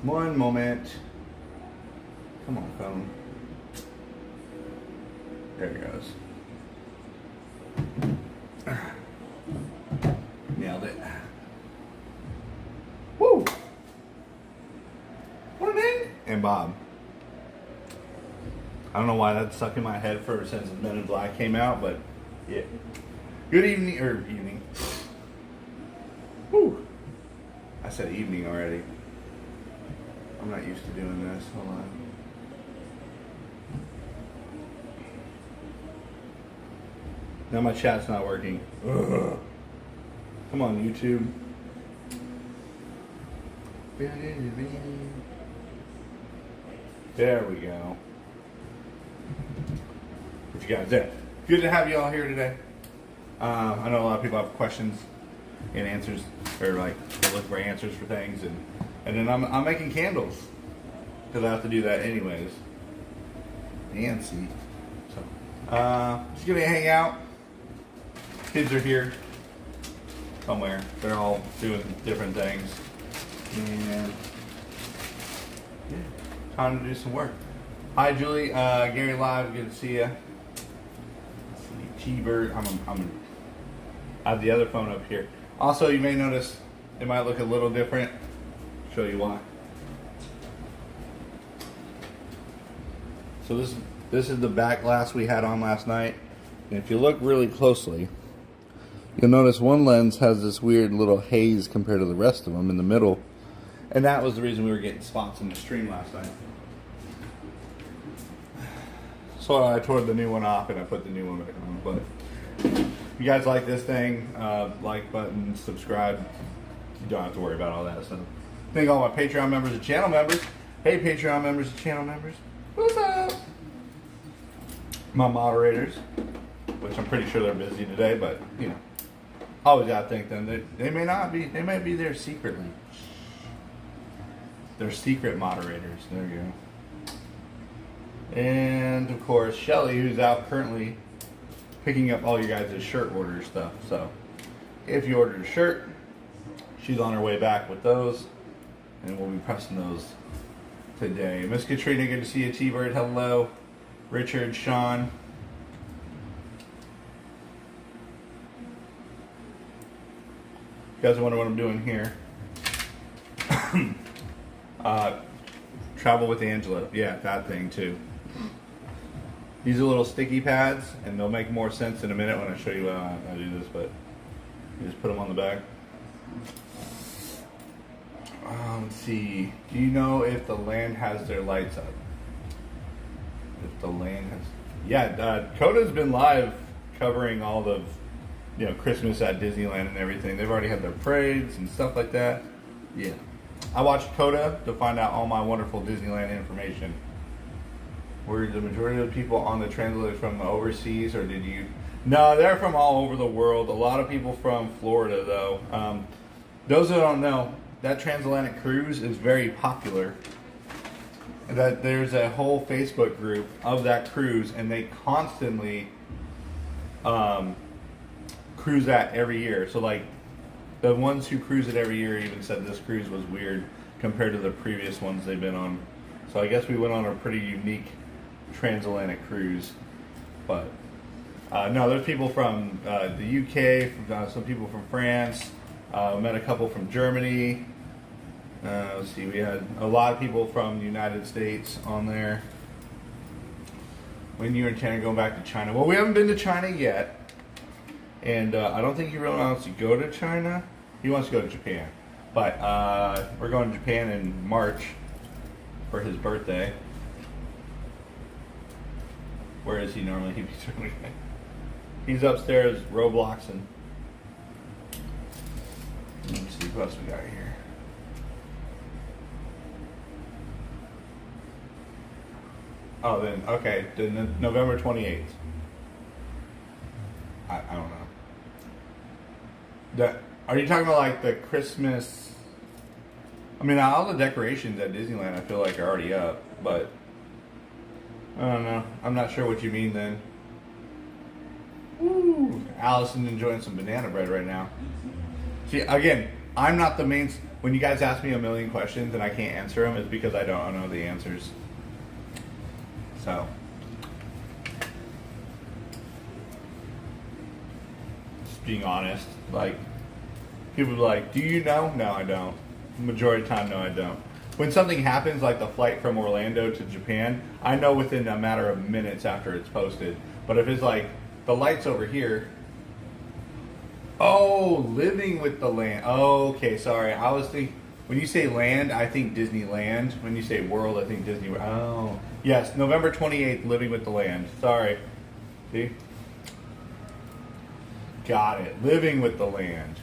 One moment. Come on, phone. There it goes. Nailed it. Woo! Morning! And Bob. I don't know why that's stuck in my head for since Men in Black came out, but yeah. Good evening, or evening. Woo! I said evening already. I'm not used to doing this. Hold on. Now my chat's not working. Ugh. Come on, YouTube. There we go. What you guys did? Good to have you all here today. I know a lot of people have questions and answers, or like they look for answers for things, and then I'm making candles because I have to do that anyways. Nancy. So just gonna hang out. Kids are here somewhere. They're all doing different things. And yeah, time to do some work. Hi, Julie. Gary Live. Good to see you. T-Bird. I have the other phone up here. Also, you may notice it might look a little different. Show you why. So this is the back glass we had on last night. And if you look really closely, you'll notice one lens has this weird little haze compared to the rest of them in the middle. And that was the reason we were getting spots in the stream last night. So I tore the new one off and I put the new one back on. But if you guys like this thing, like button, subscribe. You don't have to worry about all that stuff. Thank all my Patreon members and channel members. Hey, Patreon members and channel members. What's up? My moderators, which I'm pretty sure they're busy today, but you know, always gotta thank them. They may not be. They might be there secretly. They're secret moderators. There you go. And of course, Shelly, who's out currently picking up all you guys' shirt order stuff. So if you ordered a shirt, she's on her way back with those, and we'll be pressing those today. Miss Katrina, good to see you. T-Bird, hello. Richard, Sean. You guys wonder what I'm doing here? Travel with Angela. Yeah, that thing too. These are little sticky pads, and they'll make more sense in a minute when I show you how I do this, but you just put them on the back. Let's see. Do you know if the land has their lights up? If the land has... Yeah, Coda's been live covering all the, you know, Christmas at Disneyland and everything. They've already had their parades and stuff like that. Yeah. I watched Coda to find out all my wonderful Disneyland information. Were the majority of the people on the translators from overseas, or did you... No, they're from all over the world. A lot of people from Florida, though. Those who don't know, that transatlantic cruise is very popular. That there's a whole Facebook group of that cruise, and they constantly cruise that every year. So like the ones who cruise it every year even said this cruise was weird compared to the previous ones they've been on. So I guess we went on a pretty unique transatlantic cruise. But no, there's people from the UK, some people from France, met a couple from Germany. Let's see, we had a lot of people from the United States on there. When you and Tanner going back to China? Well, we haven't been to China yet. And I don't think he really wants to go to China. He wants to go to Japan. But we're going to Japan in March for his birthday. Where is he normally? He's upstairs Robloxing. Let me see what else we got here. Oh, then, okay, then November 28th. I don't know. Are you talking about like the Christmas? I mean, all the decorations at Disneyland I feel like are already up, but I don't know. I'm not sure what you mean then. Woo! Allison's enjoying some banana bread right now. See, again, I'm not the main... when you guys ask me a million questions and I can't answer them, it's because I don't know the answers. So, just being honest, like, people are like, do you know? No, I don't. Majority of the time, no, I don't. When something happens, like the flight from Orlando to Japan, I know within a matter of minutes after it's posted. But if it's like, the light's over here, oh, living with the land. Oh, okay, sorry. I was thinking, when you say land, I think Disneyland. When you say world, I think Disney. Oh, yes, November 28th, living with the land. Sorry. See? Got it. Living with the land.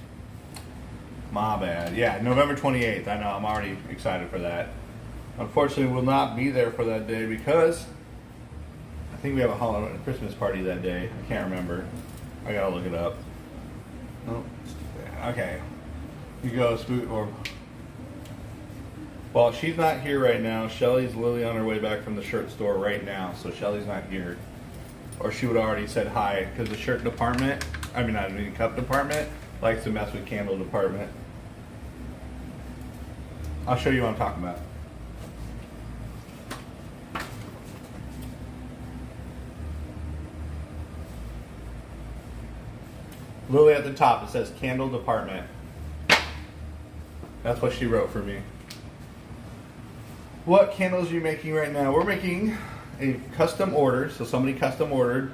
My bad. Yeah, November 28th. I know. I'm already excited for that. Unfortunately, we'll not be there for that day because I think we have a Christmas party that day. I can't remember. I gotta look it up. Oh, okay. You go, Spook. Or well, she's not here right now. Shelly's literally on her way back from the shirt store right now, so Shelly's not here. Or she would have already said hi because the shirt department, cup department, likes to mess with candle department. I'll show you what I'm talking about. Literally at the top it says candle department. That's what she wrote for me. What candles are you making right now? We're making a custom order. So somebody custom ordered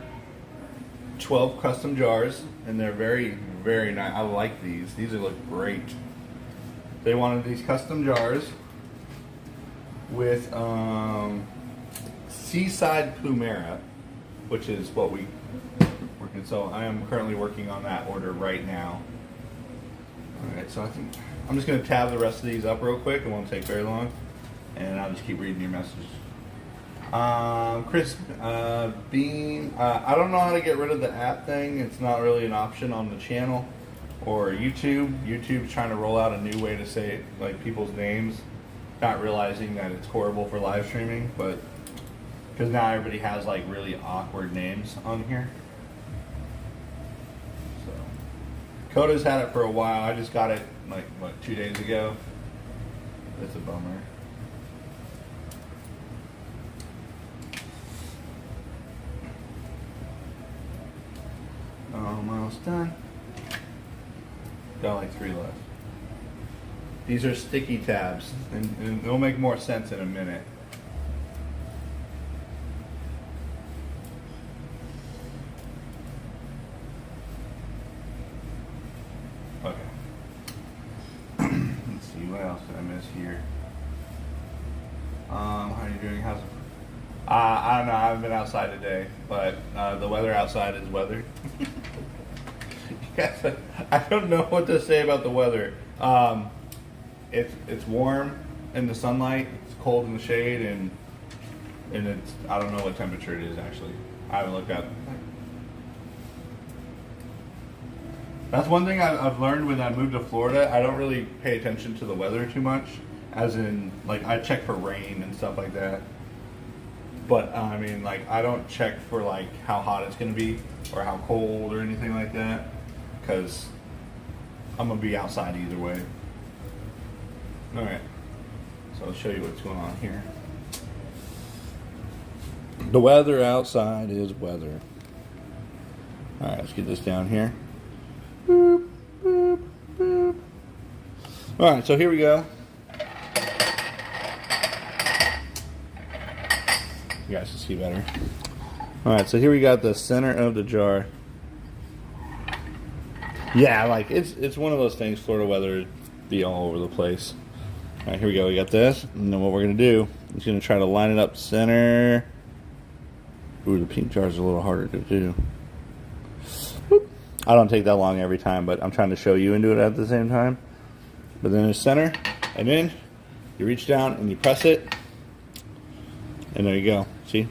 12 custom jars, and they're very, very nice. I like these. These look great. They wanted these custom jars with Seaside Plumera, which is what we working. So I am currently working on that order right now. All right, so I think I'm just going to tab the rest of these up real quick. It won't take very long, and I'll just keep reading your messages. Chris Bean, I don't know how to get rid of the app thing. It's not really an option on the channel or YouTube. YouTube's trying to roll out a new way to say like people's names, not realizing that it's horrible for live streaming, but because now everybody has like really awkward names on here. So Coda's had it for a while. I just got it like 2 days ago. It's a bummer. Almost done. Got like 3 left. These are sticky tabs, and it'll make more sense in a minute. Okay. Let's see, what else did I miss here? How are you doing? How's it? I don't know. I haven't been outside today, but the weather outside is weather. Yes, I don't know what to say about the weather. It's warm in the sunlight. It's cold in the shade, and it's I don't know what temperature it is actually. I haven't looked up. That's one thing I've learned when I moved to Florida. I don't really pay attention to the weather too much, as in like I check for rain and stuff like that. But I mean, like I don't check for like how hot it's gonna be or how cold or anything like that, because I'm gonna be outside either way. All right, so I'll show you what's going on here. The weather outside is weather. All right, let's get this down here. Boop, boop, boop. All right, so here we go. You guys can see better. Alright, so here we got the center of the jar. Yeah, like it's one of those things, Florida weather be all over the place. Alright, here we go. We got this. And then what we're going to do is going to try to line it up center. Ooh, the pink jar is a little harder to do. Boop. I don't take that long every time, but I'm trying to show you and do it at the same time. But then it's center, and then you reach down and you press it. And there you go. See?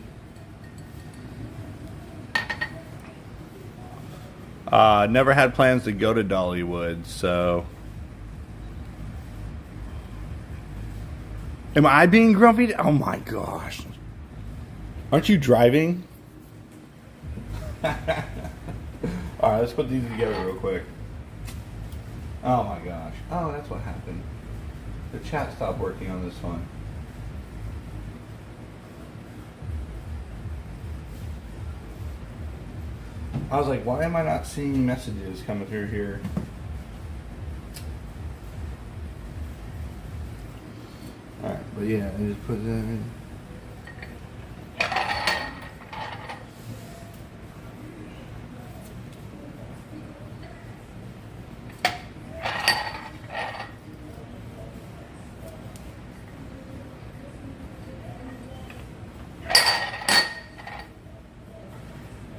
Never had plans to go to Dollywood, so. Am I being grumpy? Oh my gosh. Aren't you driving? Alright, let's put these together real quick. Oh my gosh. Oh, that's what happened. The chat stopped working on this one. I was like, why am I not seeing messages coming through here? Alright, but yeah, I just put that in.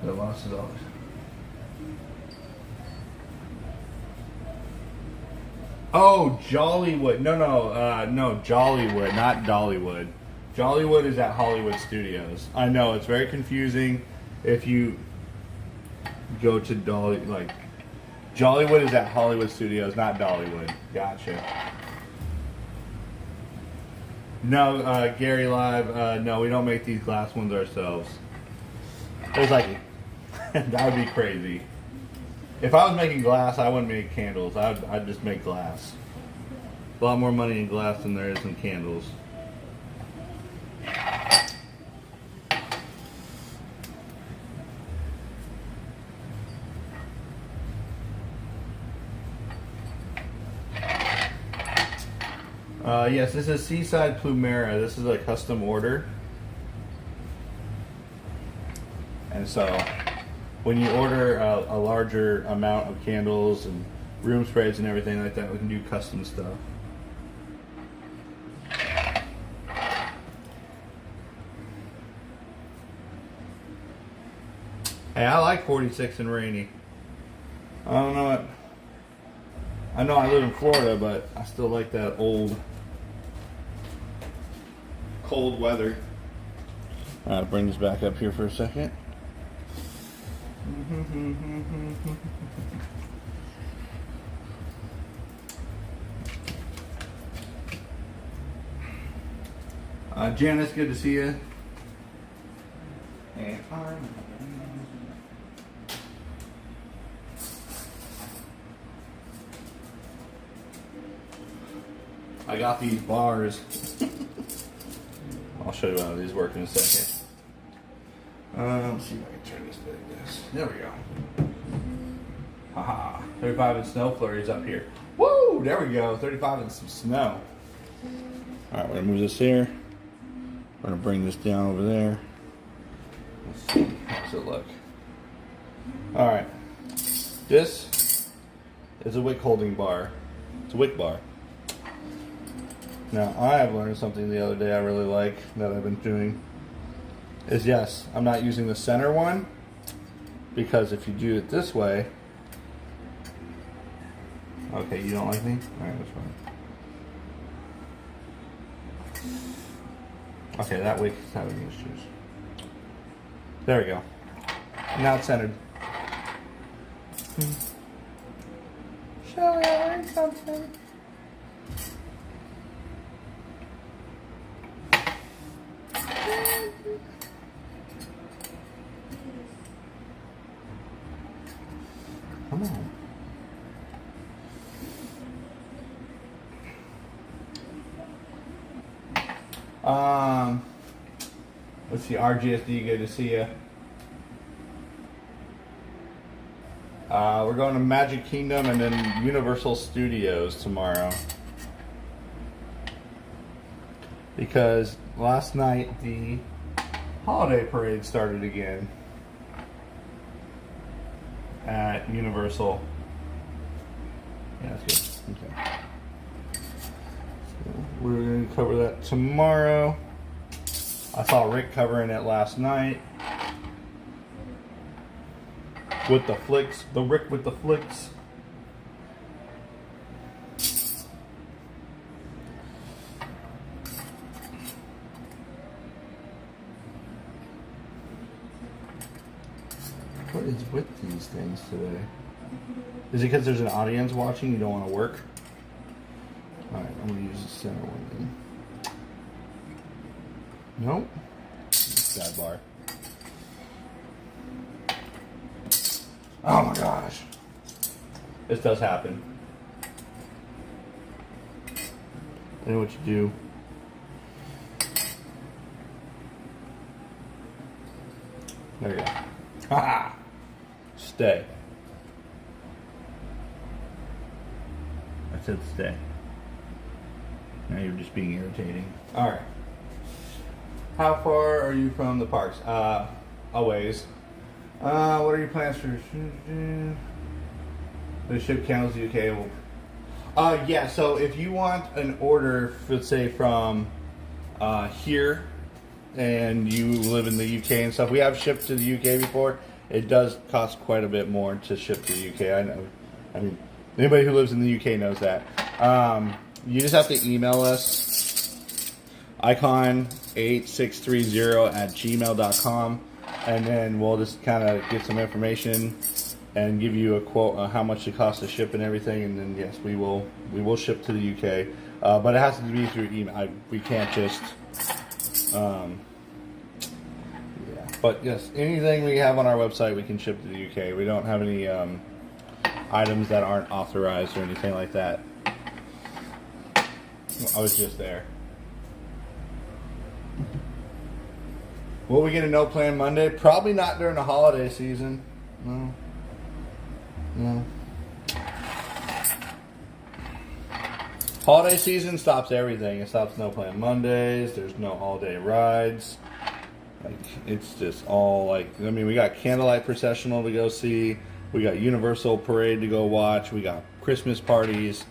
The loss is always. Oh, Jollywood. No, Jollywood, not Dollywood. Jollywood is at Hollywood Studios. I know, it's very confusing if you go to Jollywood is at Hollywood Studios, not Dollywood. Gotcha. No, Gary Live, no, we don't make these glass ones ourselves. There's like, that would be crazy. If I was making glass, I wouldn't make candles. I'd just make glass. A lot more money in glass than there is in candles. Yes, this is Seaside Plumera. This is a custom order. And so, when you order a larger amount of candles and room sprays and everything like that, we can do custom stuff. Hey, I like 46 and rainy. I don't know what. I know I live in Florida, but I still like that old, cold weather. Alright, bring this back up here for a second. Janice, good to see you. And I got these bars. I'll show you how these work in a second. Let's see if I can turn this like this. There we go. Haha. 35 and snow flurries up here. Woo! There we go. 35 and some snow. Alright, we're going to move this here. We're going to bring this down over there. Let's see. How does it look? Alright. This is a wick holding bar. It's a wick bar. Now, I have learned something the other day I really like that I've been doing. Is yes, I'm not using the center one, because if you do it this way, okay, you don't like me? Alright, that's fine. Okay, that wick is having issues. There we go. Now it's centered. Shall we learn something? Come on. Let's see, RGSD, good to see you. We're going to Magic Kingdom and then Universal Studios tomorrow. Because last night the holiday parade started again at Universal. Yeah, that's good. Okay. So we're going to cover that tomorrow. I saw Rick covering it last night. With the flicks. The Rick with the flicks. What is with these things today? Is it because there's an audience watching, you don't want to work? Alright, I'm going to use the center one then. Nope. That bar. Oh my gosh. This does happen. I know what you do. There you go. Ha! Stay. I said stay. Now you're just being irritating. Alright. How far are you from the parks? A ways. What are your plans for the ship candles to the UK? Yeah, so if you want an order, let's say from here, and you live in the UK and stuff, we have shipped to the UK before. It does cost quite a bit more to ship to the UK. I know. I mean, anybody who lives in the UK knows that. You just have to email us, icon8630@gmail.com, and then we'll just kind of get some information and give you a quote on how much it costs to ship and everything, and then yes, we will ship to the UK, but it has to be through email. We can't just, yeah. But yes, anything we have on our website we can ship to the UK. We don't have any items that aren't authorized or anything like that. I was just there. Will we get a no plan Monday? Probably not during the holiday season. No. No. Holiday season stops everything. It stops no plan Mondays. There's no all day rides. Like, it's just all like, I mean, we got Candlelight Processional to go see. We got Universal Parade to go watch. We got Christmas parties.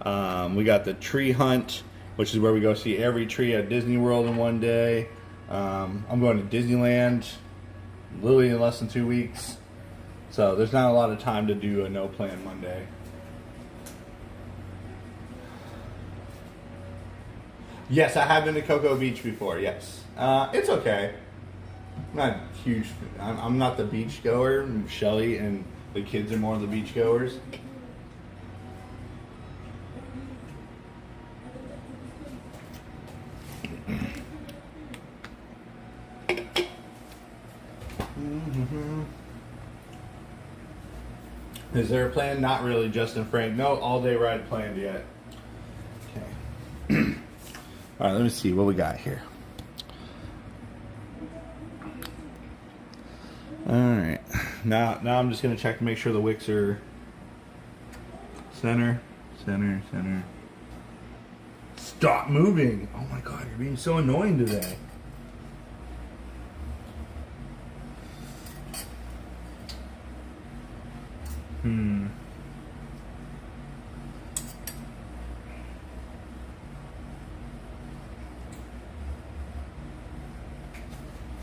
We got the tree hunt, which is where we go see every tree at Disney World in one day. I'm going to Disneyland literally in less than 2 weeks. So there's not a lot of time to do a no plan Monday. Yes, I have been to Cocoa Beach before, yes. It's okay. I'm not huge. I'm not the beach goer. Shelly and the kids are more of the beach goers. Is there a plan? Not really, Justin Frank. No all-day ride planned yet. Okay. All right, let me see what we got here. All right. Now I'm just going to check to make sure the wicks are center. Stop moving. Oh my God, you're being so annoying today.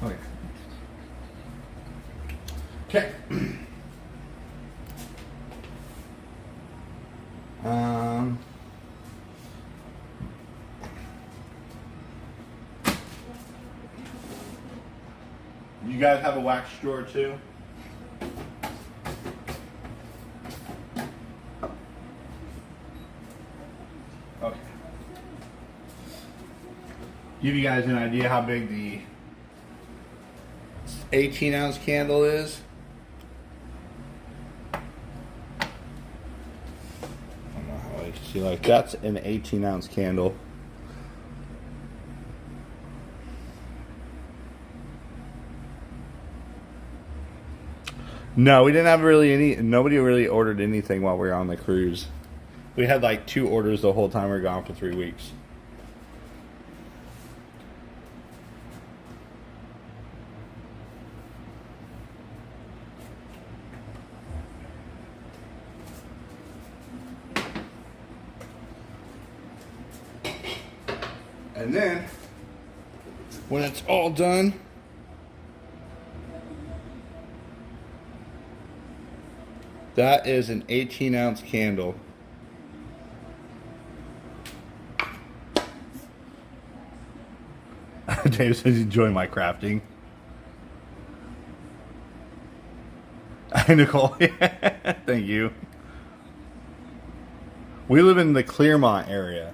Okay. Okay. You guys have a wax drawer too? Okay. Give you guys an idea how big the 18-ounce candle is. I don't know how I can see, like that's an 18-ounce candle. No, we didn't have really any. Nobody really ordered anything while we were on the cruise. We had like 2 orders the whole time we were gone for 3 weeks. And then, when it's all done, that is an 18-ounce candle. Dave says he's enjoying my crafting. Hi, Nicole. Thank you. We live in the Clermont area.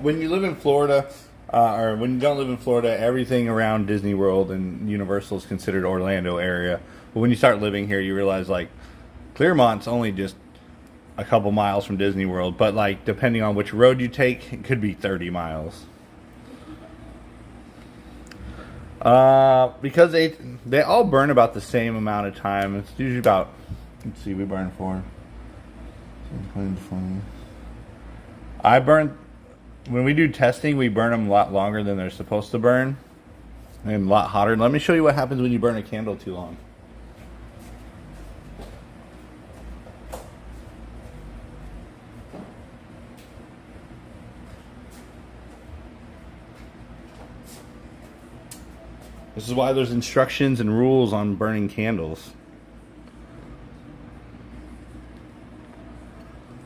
When you live in Florida, or when you don't live in Florida, everything around Disney World and Universal is considered Orlando area. But when you start living here, you realize like Clermont's only just a couple miles from Disney World, but like depending on which road you take, it could be 30 miles. Because they all burn about the same amount of time. It's usually about, let's see, we burn for 20. When we do testing, we burn them a lot longer than they're supposed to burn, and a lot hotter. Let me show you what happens when you burn a candle too long. This is why there's instructions and rules on burning candles.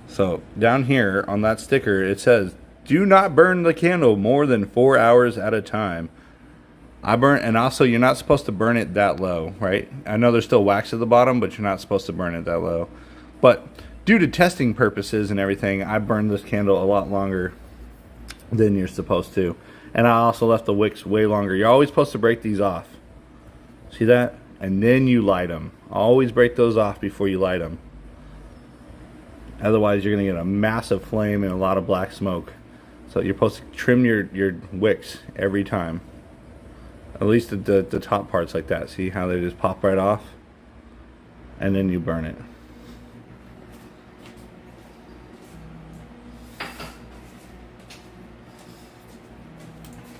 So down here on that sticker, it says, do not burn the candle more than 4 hours at a time. And also you're not supposed to burn it that low, right? I know there's still wax at the bottom, but you're not supposed to burn it that low. But due to testing purposes and everything, I burned this candle a lot longer than you're supposed to. And I also left the wicks way longer. You're always supposed to break these off. See that? And then you light them. Always break those off before you light them. Otherwise, you're going to get a massive flame and a lot of black smoke. So you're supposed to trim your wicks every time. At least the top parts like that. See how they just pop right off? And then you burn it.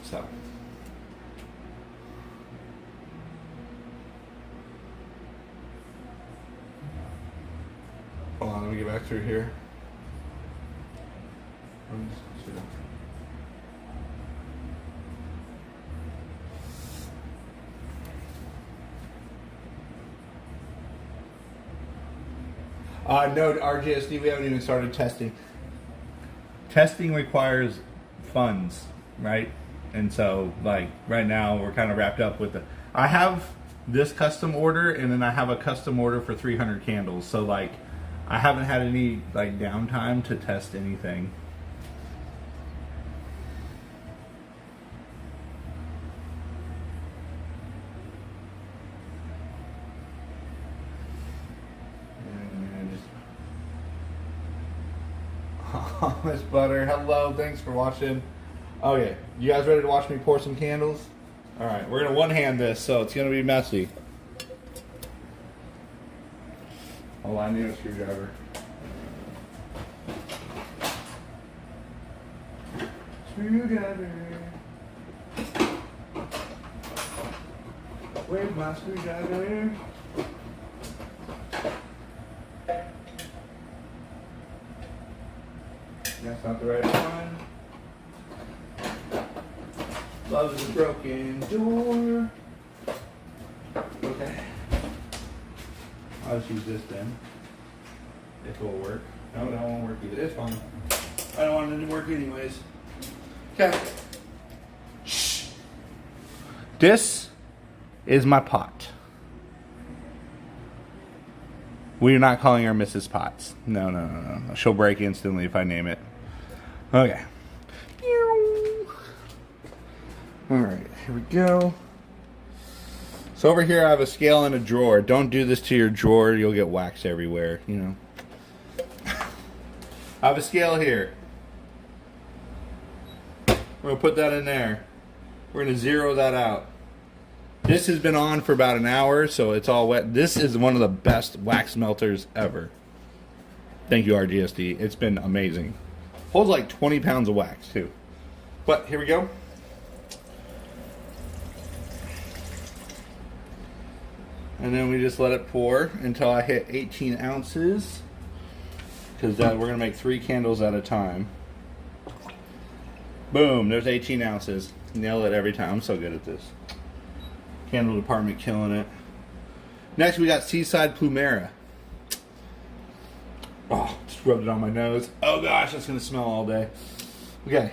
So. Hold on, let me get back through here. No, RGSD, we haven't even started testing. Testing requires funds, right? And so, like, right now, we're kind of wrapped up with the... I have this custom order, and then I have a custom order for 300 candles. So, like, I haven't had any, like, downtime to test anything. Miss Butter, hello, thanks for watching. Okay, you guys ready to watch me pour some candles? Alright, we're going to one-hand this, so it's going to be messy. Hold on, I need a screwdriver. Screwdriver. Where's my screwdriver? That's not the right one. Love is a broken door. Okay. I'll just use this then. If it will work. No, that won't work either. It's fine. I don't want it to work anyways. Okay. Shh. This is my pot. We're not calling her Mrs. Potts. No. She'll break instantly if I name it. Okay. Alright, here we go. So over here I have a scale and a drawer. Don't do this to your drawer. You'll get wax everywhere, you know. I have a scale here. We're going to put that in there. We're going to zero that out. This has been on for about an hour, so it's all wet. This is one of the best wax melters ever. Thank you, RGSD. It's been amazing. Holds like 20 pounds of wax, too. But here we go. And then we just let it pour until I hit 18 ounces. Because we're going to make 3 candles at a time. Boom, there's 18 ounces. Nail it every time. I'm so good at this. Candle department killing it. Next we got Seaside Plumera. Oh, just rubbed it on my nose. Oh gosh, that's going to smell all day. Okay.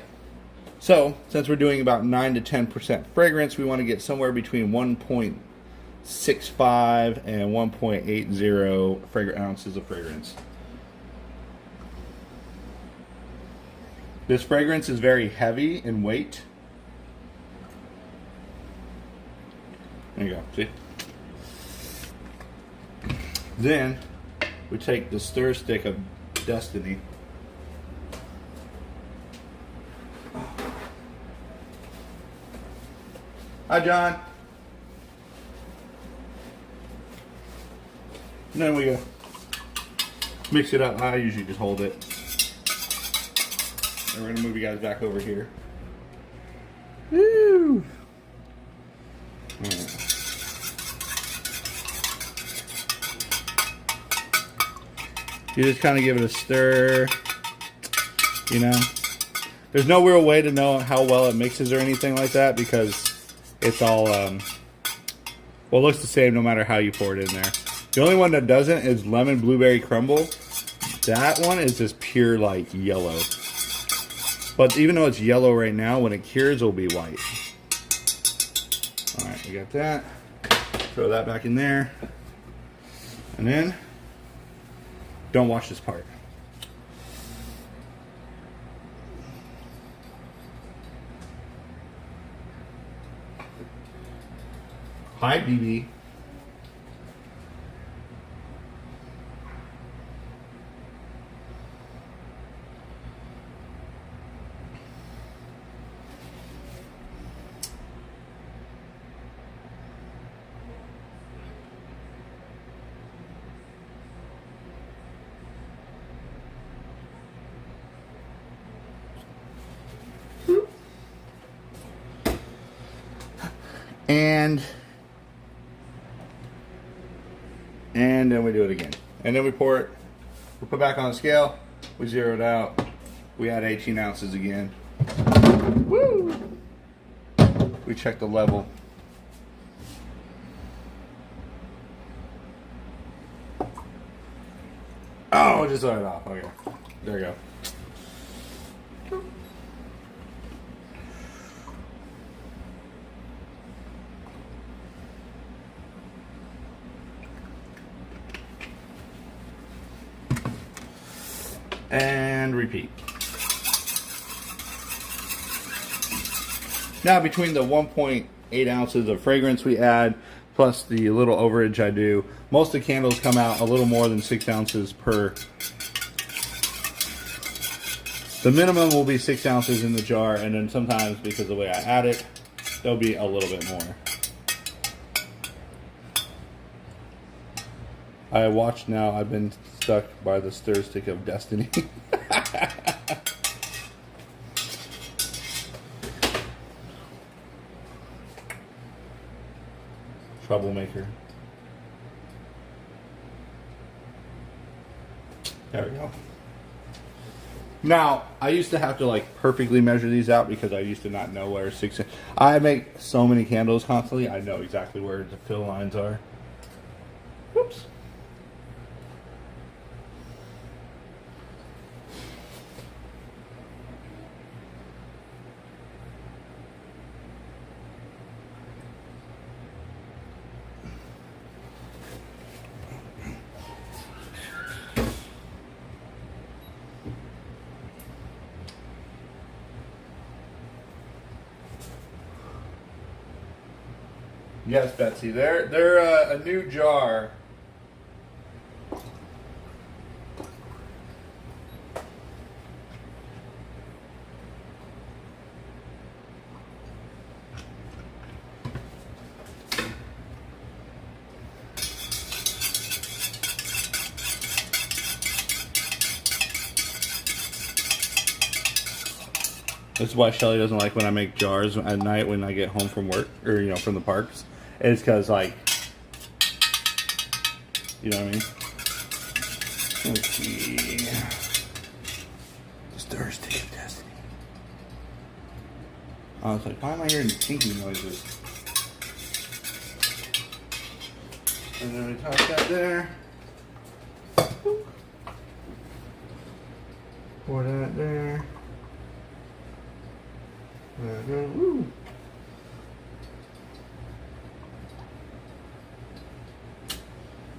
So, since we're doing about 9 to 10% fragrance, we want to get somewhere between 1.65 and 1.80 ounces of fragrance. This fragrance is very heavy in weight. There you go, see? Then, we take the stir stick of destiny. Hi, John. And then we go mix it up. I usually just hold it. And we're gonna move you guys back over here. Woo! Right. You just kind of give it a stir, you know. There's no real way to know how well it mixes or anything like that because it's all, well, it looks the same no matter how you pour it in there. The only one that doesn't is lemon blueberry crumble. That one is just pure like yellow. But even though it's yellow right now, when it cures, it'll be white. All right, we got that. Throw that back in there. And then, don't wash this part. Hi, BB. And then we do it again. And then we pour it, we put back on the scale, we zero it out, we add 18 ounces again. Woo! We check the level. Oh, just let it off. Okay. There you go. And repeat. Now between the 1.8 ounces of fragrance we add, plus the little overage I do, most of the candles come out a little more than 6 ounces per. The minimum will be 6 ounces in the jar, and then sometimes, because of the way I add it, there'll be a little bit more. I watched now, I've been stuck by the stir stick of destiny. Troublemaker. There we go. Now, I used to have to like perfectly measure these out because I used to not know where 6. I make so many candles constantly, I know exactly where the fill lines are. Whoops. Yes, Betsy. They're a new jar. This is why Shelly doesn't like when I make jars at night when I get home from work, or from the parks. It's because, like, you know what I mean? Let's see. Stir stick of destiny. I was like, why am I hearing tinky noises? And then we toss that there. Pour that there. Woo.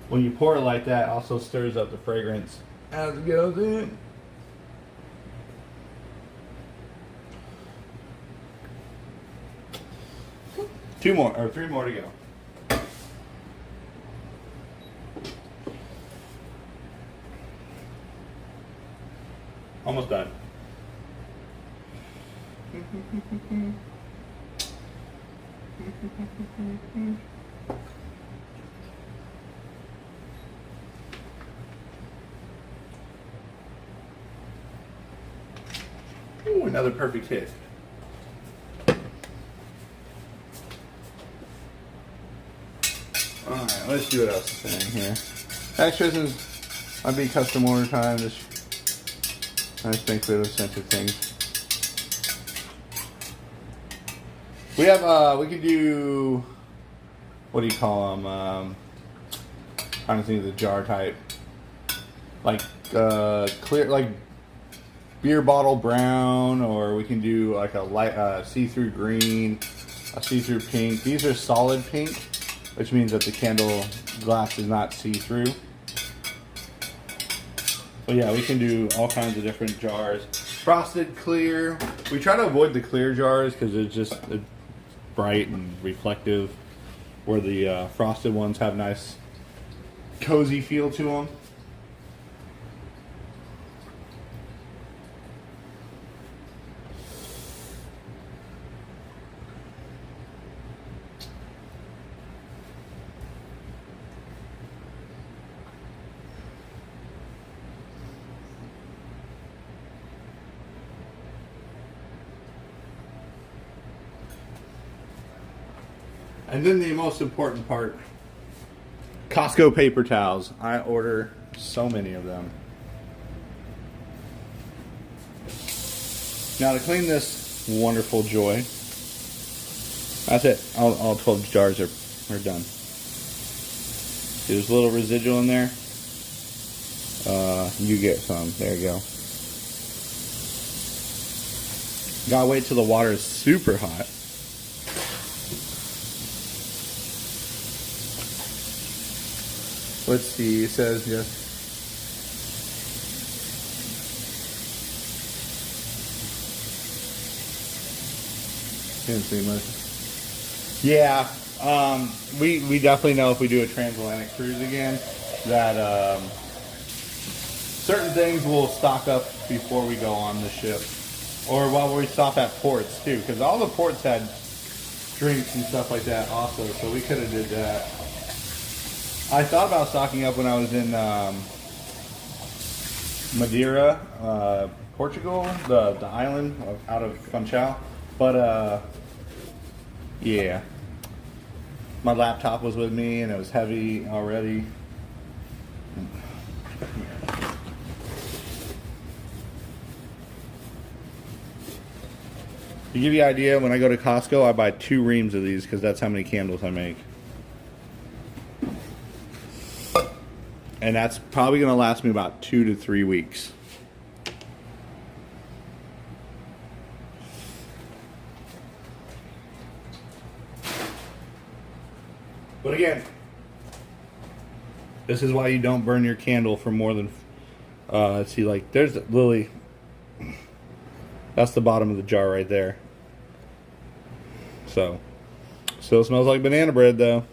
When you pour it like that, it also stirs up the fragrance as it goes in. Three more to go. Almost done. Ooh, another perfect hit. Alright, let's see what else is in here. Extras is might be custom order time. Just nice think through those sense of things. We have we could do, what do you call them? Trying to think of the jar type. Like clear, like beer bottle brown, or we can do like a light see-through green, a see-through pink. These are solid pink, which means that the candle glass is not see-through. But yeah, we can do all kinds of different jars. Frosted clear. We try to avoid the clear jars because it's just bright and reflective, where the frosted ones have nice cozy feel to them. And then the most important part, Costco paper towels. I order so many of them. Now to clean this wonderful joy, that's it. All 12 jars are done. There's a little residual in there. You get some. There you go. Gotta wait till the water is super hot. Let's see, it says yes. Didn't see much. Yeah, we definitely know if we do a transatlantic cruise again that certain things will stock up before we go on the ship, or while we stop at ports too, because all the ports had drinks and stuff like that also, so we could have did that. I thought about stocking up when I was in Madeira, Portugal, the island out of Funchal. But yeah, my laptop was with me and it was heavy already. To give you an idea, when I go to Costco, I buy 2 reams of these because that's how many candles I make. And that's probably going to last me about 2 to 3 weeks. But again, this is why you don't burn your candle for more than, let's see, like, there's Lily. That's the bottom of the jar right there. So, still smells like banana bread though.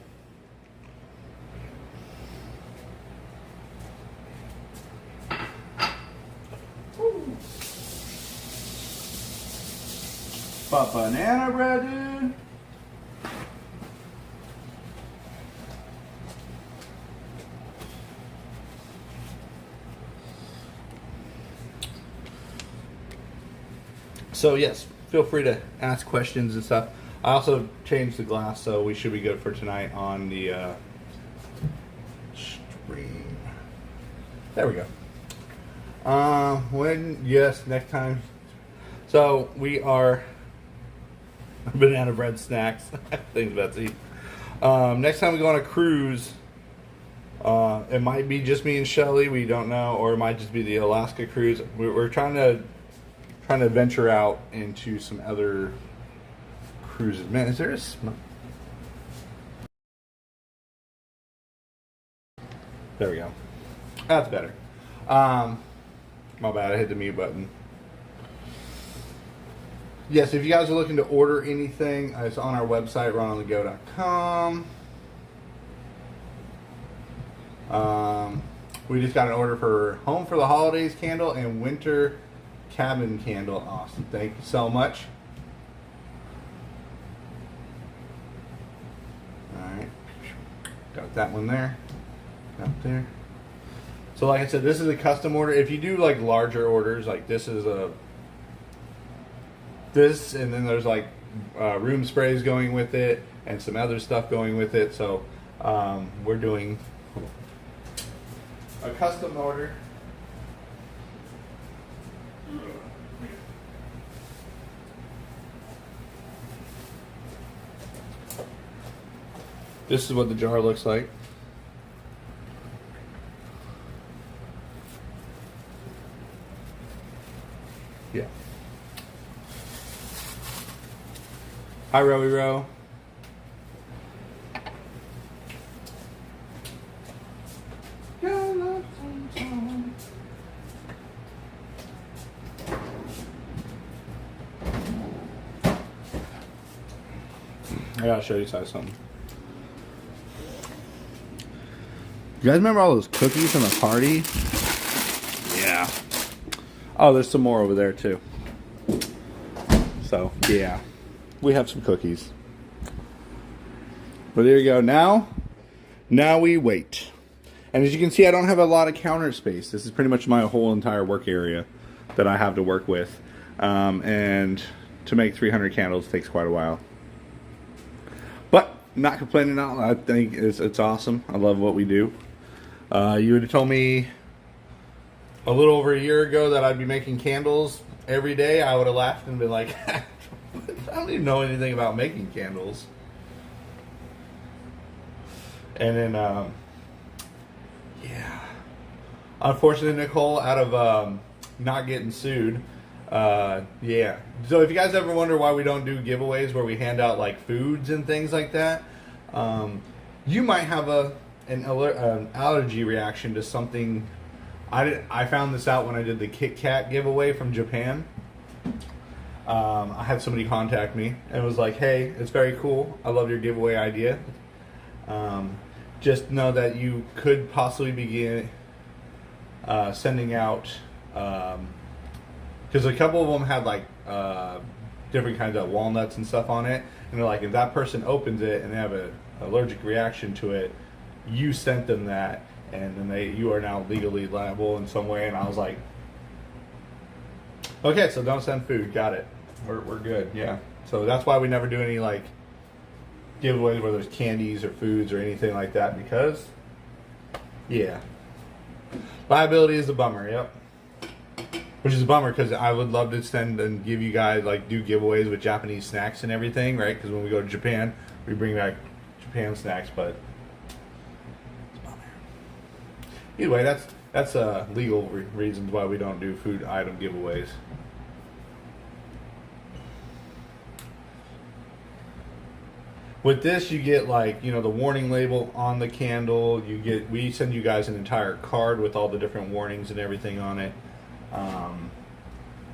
But banana bread, dude. So yes, feel free to ask questions and stuff. I also changed the glass, so we should be good for tonight on the stream. There we go. Yes, next time. So we are banana bread snacks. Thanks, Betsy. Next time we go on a cruise, it might be just me and Shelly. We don't know, or it might just be the Alaska cruise. We're trying to venture out into some other cruises. Man, is there a smoke? There we go. That's better. My bad, I hit the mute button. Yes, if you guys are looking to order anything, it's on our website, runonthego.com. We just got an order for Home for the Holidays candle and winter cabin candle. Awesome. Thank you so much. Alright. Got that one there. Up there. So like I said, this is a custom order. If you do like larger orders, like this is this, and then there's like room sprays going with it and some other stuff going with it. So we're doing a custom order. This is what the jar looks like. Yeah. Hi, Rowie Row. I gotta show you guys something. You guys remember all those cookies from the party? Yeah. Oh, there's some more over there too. So, yeah. We have some cookies. But there you go. Now we wait. And as you can see, I don't have a lot of counter space. This is pretty much my whole entire work area that I have to work with. And to make 300 candles takes quite a while. But, not complaining out. I think it's awesome. I love what we do. You would have told me a little over a year ago that I'd be making candles every day. I would have laughed and been like, I don't even know anything about making candles. And then, yeah. Unfortunately, Nicole, out of not getting sued, yeah. So if you guys ever wonder why we don't do giveaways where we hand out like foods and things like that, you might have an allergy reaction to something. I found this out when I did the Kit Kat giveaway from Japan. I had somebody contact me and was like, hey, it's very cool. I love your giveaway idea. Just know that you could possibly begin sending out, because a couple of them had like different kinds of walnuts and stuff on it. And they're like, if that person opens it and they have an allergic reaction to it, you sent them that, and then you are now legally liable in some way. And I was like, okay, so don't send food. Got it. We're good. Yeah. So that's why we never do any like giveaways where there's candies or foods or anything like that, because yeah, liability is a bummer. Yep. Which is a bummer, because I would love to send and give you guys like do giveaways with Japanese snacks and everything, right? Because when we go to Japan, we bring back Japan snacks, but either way, that's legal reasons why we don't do food item giveaways. With this, you get like, you know, the warning label on the candle. We send you guys an entire card with all the different warnings and everything on it, and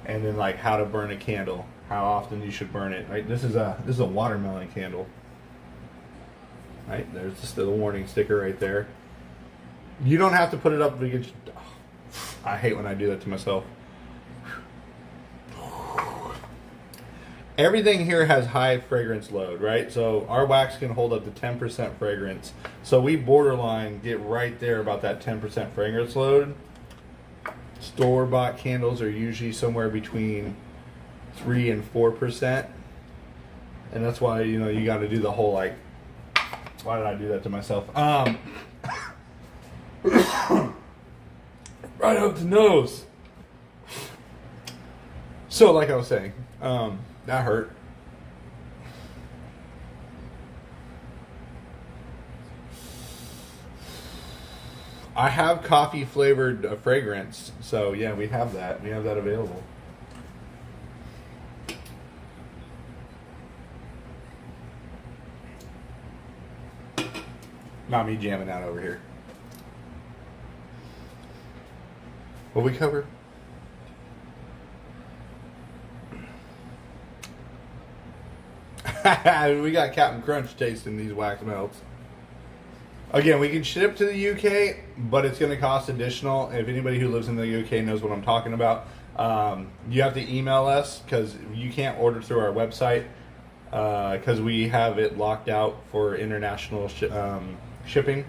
then like how to burn a candle, how often you should burn it. Right? This is a watermelon candle. Right? There's just the warning sticker right there. You don't have to put it up because I hate when I do that to myself. Everything here has high fragrance load, right? So our wax can hold up to 10% fragrance. So we borderline get right there about that 10% fragrance load. Store-bought candles are usually somewhere between 3 and 4%. And that's why, you know, you got to do the whole like, why did I do that to myself? Right up the nose. So, like I was saying, that hurt. I have coffee flavored fragrance, so yeah, we have that. We have that available. Not me jamming out over here. What we cover? We got Captain Crunch tasting these wax melts. Again, we can ship to the UK, but it's going to cost additional. If anybody who lives in the UK knows what I'm talking about, You have to email us because you can't order through our website because we have it locked out for international shipping.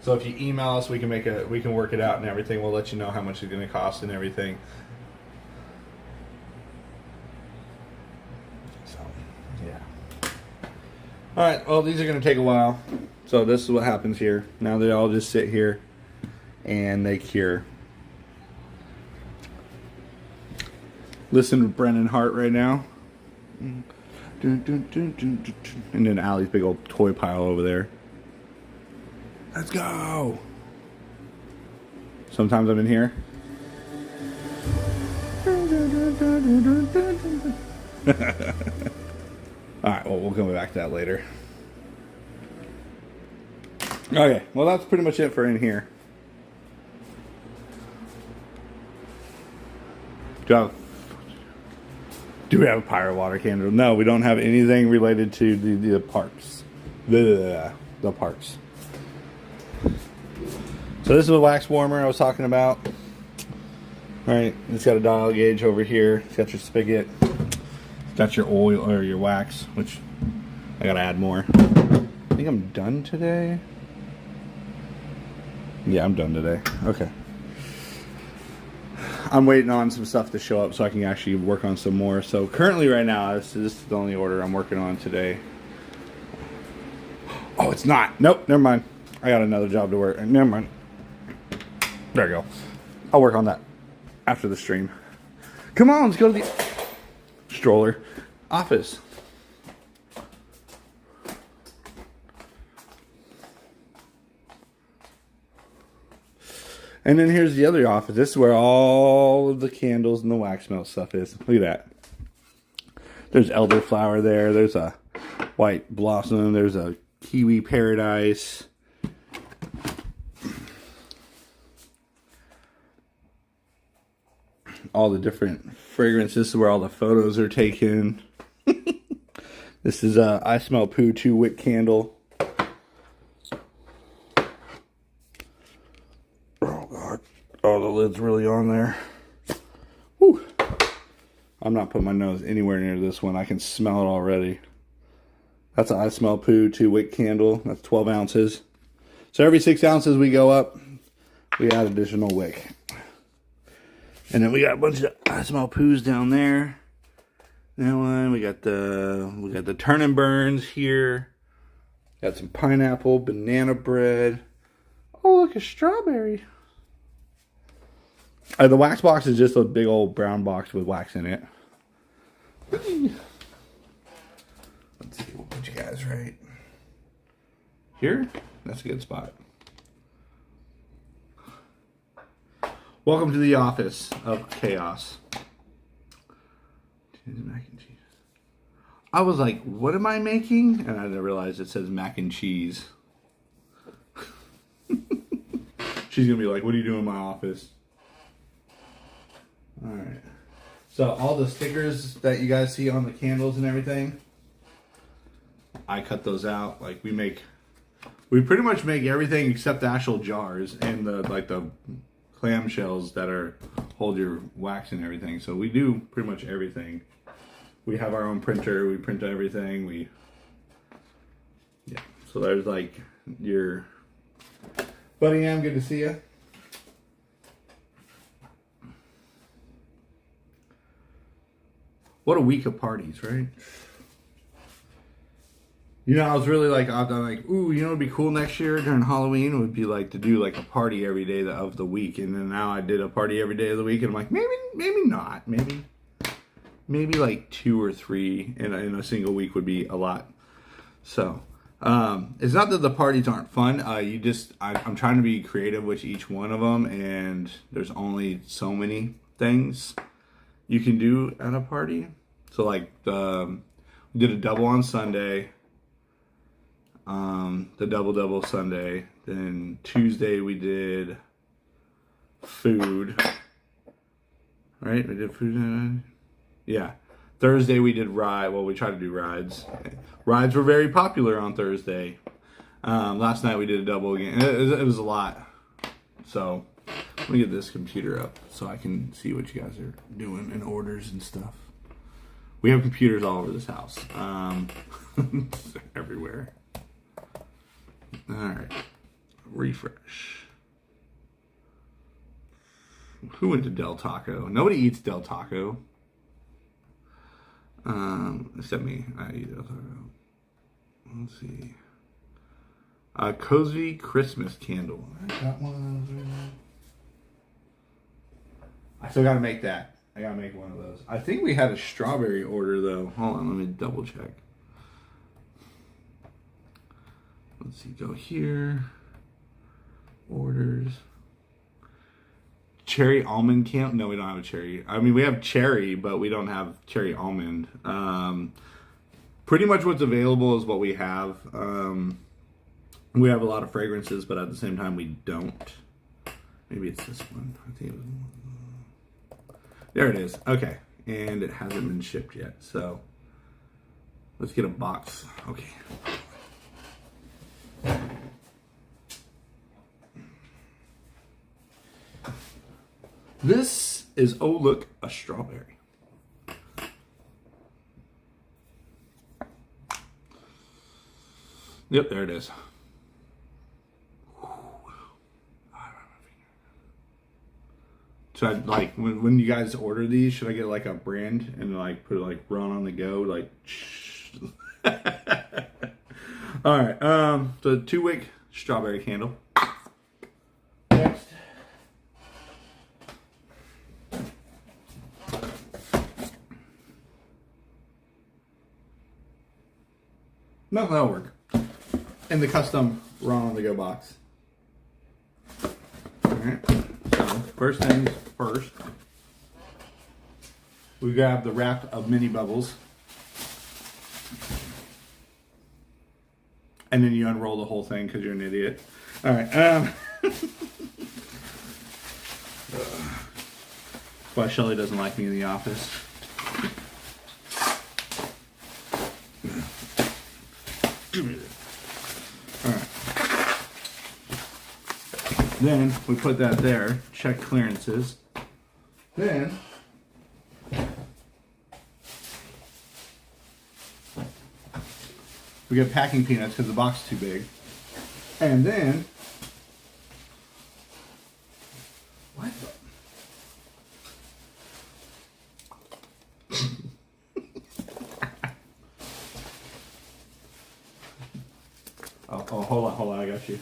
So if you email us, we can work it out and everything. We'll let you know how much it's going to cost and everything. So, yeah. All right. Well, these are going to take a while. So this is what happens here. Now they all just sit here and they cure. Listen to Brennan Hart right now. And then Allie's big old toy pile over there. Let's go. Sometimes I'm in here. Alright, well, we'll come back to that later. Okay, well, that's pretty much it for in here. Do we have a pirate water candle? No, we don't have anything related to the parks. The parks. So this is a wax warmer I was talking about. Alright, it's got a dial gauge over here. It's got your spigot. It's got your oil or your wax, which I gotta add more. I think I'm done today. Yeah, I'm done today. Okay. I'm waiting on some stuff to show up so I can actually work on some more. So currently right now, this is the only order I'm working on today. Oh, it's not. Nope, never mind. I got another job to work. Never mind. There we go. I'll work on that after the stream. Come on, let's go to the stroller office. And then here's the other office. This is where all of the candles and the wax melt stuff is. Look at that. There's elderflower there. There's a white blossom. There's a kiwi paradise. All the different fragrances. This is where all the photos are taken. This is a I Smell Poo 2-wick candle. Oh, the lid's really on there. Whew. I'm not putting my nose anywhere near this one. I can smell it already. That's an I Smell Poo 2-wick candle. That's 12 ounces. So every 6 ounces we go up, we add additional wick. And then we got a bunch of I Smell Poos down there. That one. We got the turn and burns here. Got some pineapple, banana bread. Oh, look, a strawberry. The wax box is just a big old brown box with wax in it. Let's see, we'll put you guys right here. That's a good spot. Welcome to the office of chaos. Mac and cheese. I was like, what am I making? And I didn't realize it says mac and cheese. She's gonna be like, what are you doing in my office? Alright. So all the stickers that you guys see on the candles and everything, I cut those out. Like we pretty much make everything except the actual jars and the clamshells that hold your wax and everything. So we do pretty much everything. We have our own printer. We print everything. Yeah. So there's like your Buddy Am, good to see you. What a week of parties, right? You know, I was really like, I'm like, ooh, you know, it'd be cool next year during Halloween would be like to do like a party every day of the week. And then now I did a party every day of the week, and I'm like, maybe not, maybe like 2 or 3 in a single week would be a lot. So, it's not that the parties aren't fun. I'm trying to be creative with each one of them, and there's only so many things you can do at a party. So like we did a double on Sunday, the double Sunday. Then Tuesday we did food. Right? We did food. Yeah. Thursday we did ride. Well, we tried to do rides. Rides were very popular on Thursday. Last night we did a double again. It was a lot. So Let me get this computer up so I can see what you guys are doing and orders and stuff. We have computers all over this house. Everywhere. All right. Refresh. Who went to Del Taco? Nobody eats Del Taco. Except me. I eat Del Taco. Let's see. Cozy Christmas candle. I got one of those right now. I still gotta make that. I gotta make one of those. I think we had a strawberry order though. Hold on, let me double check. Let's see, go here. Orders. Cherry almond camp? No, we don't have a cherry. I mean, we have cherry, but we don't have cherry almond. Pretty much what's available is what we have. We have a lot of fragrances, but at the same time, we don't. Maybe it's this one. I think it was. There it is. Okay. And it hasn't been shipped yet. So let's get a box. Okay. This is, oh look, a strawberry. Yep, there it is. Should I, like, when you guys order these, should I get like a brand and like put it like run on the go, like all right, so 2-wick strawberry candle. Next. No, that'll work. In the custom run on the go box. All right. So first things first, we grab the wrap of mini bubbles, and then you unroll the whole thing because you're an idiot. All right. Why Shelly doesn't like me in the office. All right. Then we put that there, check clearances. Then we get packing peanuts because the box is too big. And then what the? Oh, hold on, I got you.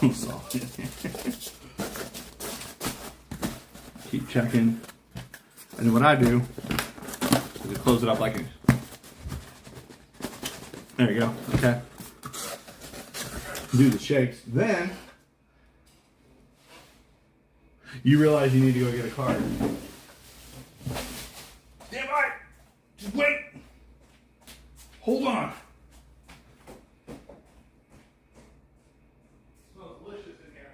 I'm sorry. Keep checking. And then what I do is I close it up like it. There you go. Okay. Do the shakes. Then you realize you need to go get a card. Stand by! Just wait! Hold on! It smells delicious in here.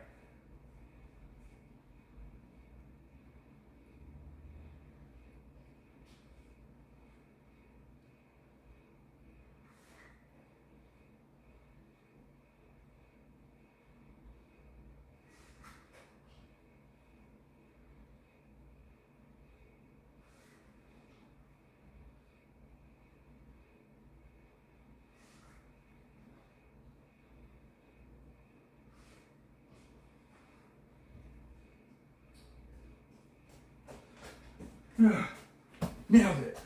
Nailed it.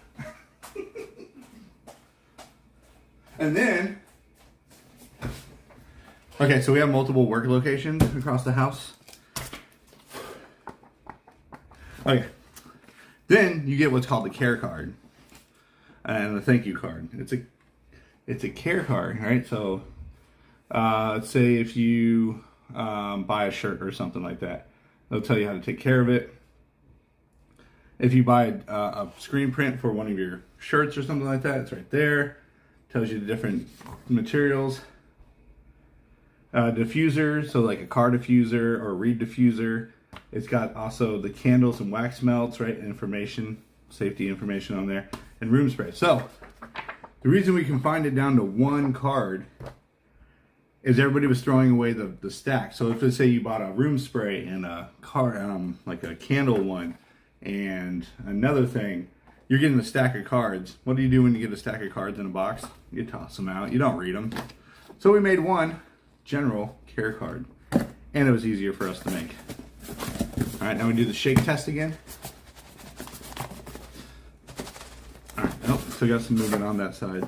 And then, okay, so we have multiple work locations across the house. Okay. Then you get what's called the care card and the thank you card. It's a care card, right? So let's say if you buy a shirt or something like that, they'll tell you how to take care of it. If you buy a screen print for one of your shirts or something like that, it's right there. Tells you the different materials. Diffuser, so like a car diffuser or a reed diffuser. It's got also the candles and wax melts, right? Information, safety information on there. and room spray. So the reason we confined it down to one card is everybody was throwing away the stack. So if let's say you bought a room spray and a card, like a candle one, and another thing, you're getting a stack of cards. What do you do when you get a stack of cards in a box? You toss them out. You don't read them. So we made one general care card, and it was easier for us to make. All right, now we do the shake test again. All right, nope, still got some movement on that side.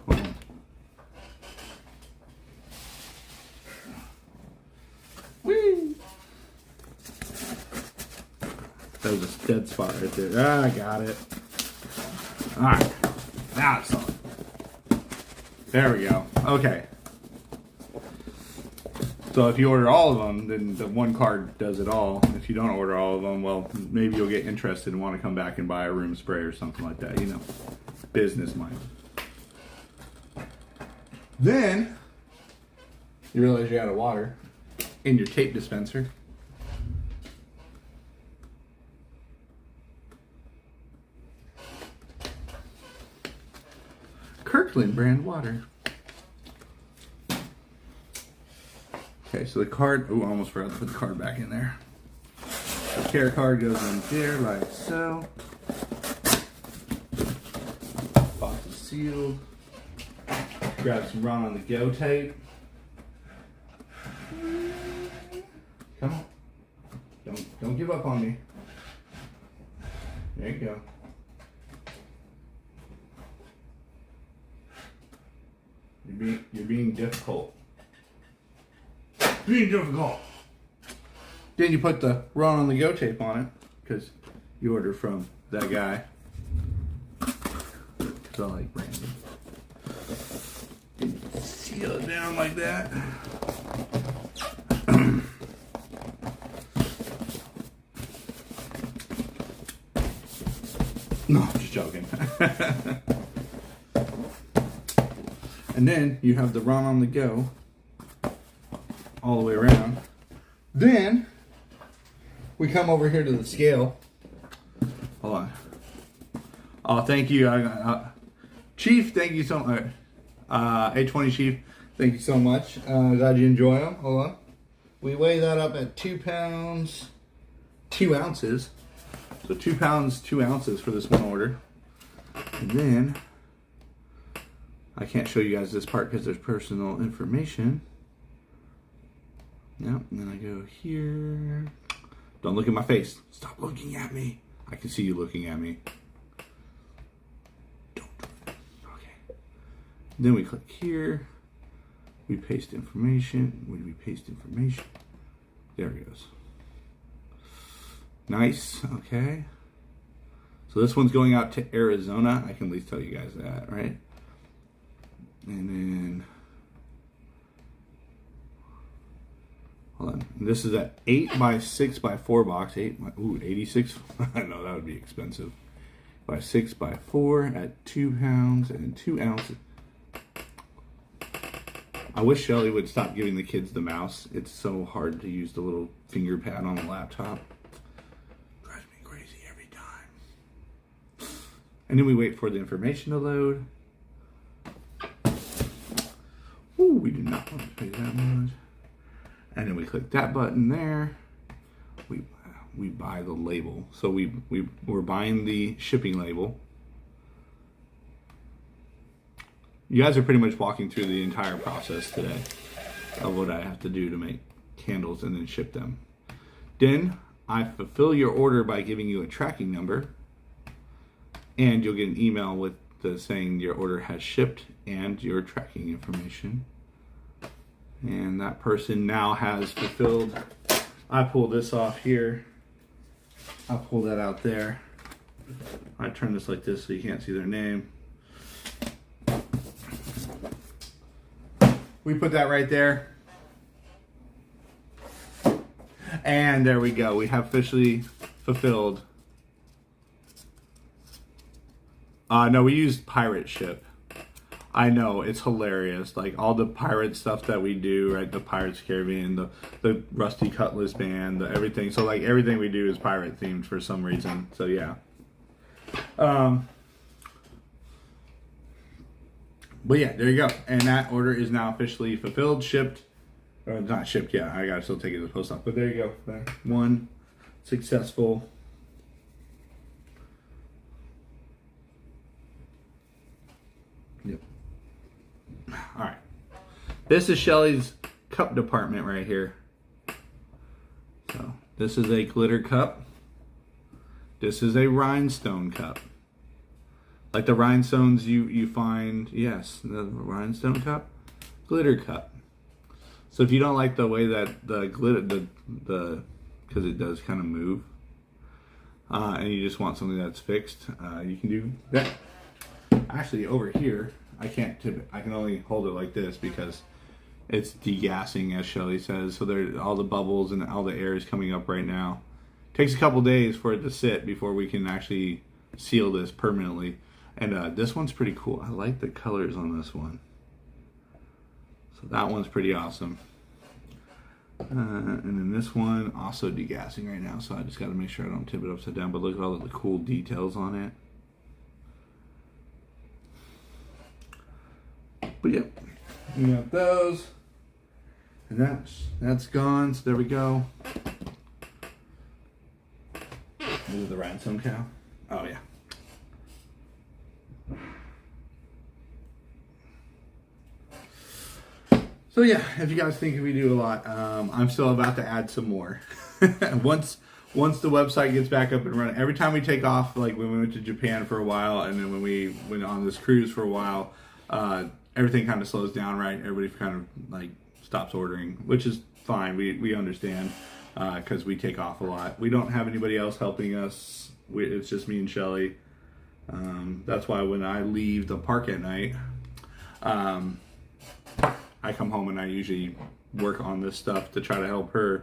Hold on. Whee! That was a dead spot right there. Ah, I got it. All right, now it's on. There we go. Okay. So if you order all of them, then the one card does it all. If you don't order all of them, well, maybe you'll get interested and want to come back and buy a room spray or something like that. You know, business mind. Then you realize you're out of water in your tape dispenser. Kirkland brand water. Okay, so the card, oh, I almost forgot to put the card back in there. The care card goes in there like so. Box is sealed. Grab some Run on the Go tape. Come on. Don't give up on me. There you go. You're being difficult. Being difficult. Then you put the Run on the Go tape on it because you ordered from that guy. Because I like Brandon. Seal it down like that. No, I'm just joking. And then you have the Run on the Go all the way around. Then we come over here to the scale. Hold on. Oh, thank you, Chief. Thank you so much. 820 Chief. Thank you so much. Glad you enjoy them. Hold on. We weigh that up at 2 pounds, 2 ounces. So 2 pounds, 2 ounces for this one order. And then I can't show you guys this part because there's personal information. Yep, and then I go here. Don't look at my face. Stop looking at me. I can see you looking at me. Don't. Okay. Then we click here. We paste information. Where do we paste information? There it goes. Nice. Okay. So this one's going out to Arizona. I can at least tell you guys that, right? And then, hold on. This is an 8x6x4 box. 86. I know that would be expensive. By 6x4 at 2 pounds and 2 ounces. I wish Shelly would stop giving the kids the mouse. It's so hard to use the little finger pad on the laptop. Drives me crazy every time. And then we wait for the information to load. Ooh, we do not want to pay that much. And then we click that button there. We buy the label. So we're buying the shipping label. You guys are pretty much walking through the entire process today of what I have to do to make candles and then ship them. Then I fulfill your order by giving you a tracking number, and you'll get an email with saying your order has shipped and your tracking information. And that person now has fulfilled. I pull this off here. I pull that out there. I turn this like this so you can't see their name. We put that right there. And there we go. We have officially fulfilled. No, we used Pirate Ship. I know, it's hilarious. Like all the pirate stuff that we do, right? The Pirates Caribbean, the Rusty Cutlass Band, everything. So like everything we do is pirate themed for some reason. So yeah. But yeah, there you go. And that order is now officially fulfilled, shipped. Or not shipped yet. I gotta still take it to the post office. But there you go. That one successful. Yep. All right. This is Shelly's cup department right here. So this is a glitter cup. This is a rhinestone cup. Like the rhinestones you find, yes, the rhinestone cup, glitter cup. So if you don't like the way that the glitter, because it does kind of move, and you just want something that's fixed, you can do that. Actually, over here, I can't tip it. I can only hold it like this because it's degassing, as Shelly says. So there, all the bubbles and all the air is coming up right now. Takes a couple days for it to sit before we can actually seal this permanently. And this one's pretty cool. I like the colors on this one. So that one's pretty awesome. And then this one, also degassing right now. So I just got to make sure I don't tip it upside down. But look at all the cool details on it. But yeah, we got those. And that's gone. So there we go. This is the rhinestone cow. Oh yeah. So yeah, if you guys think we do a lot, I'm still about to add some more. Once the website gets back up and running, every time we take off, like when we went to Japan for a while, and then when we went on this cruise for a while, everything kind of slows down, right? Everybody kind of like stops ordering, which is fine. We understand because we take off a lot. We don't have anybody else helping us. It's just me and Shelly. That's why when I leave the park at night, I come home and I usually work on this stuff to try to help her,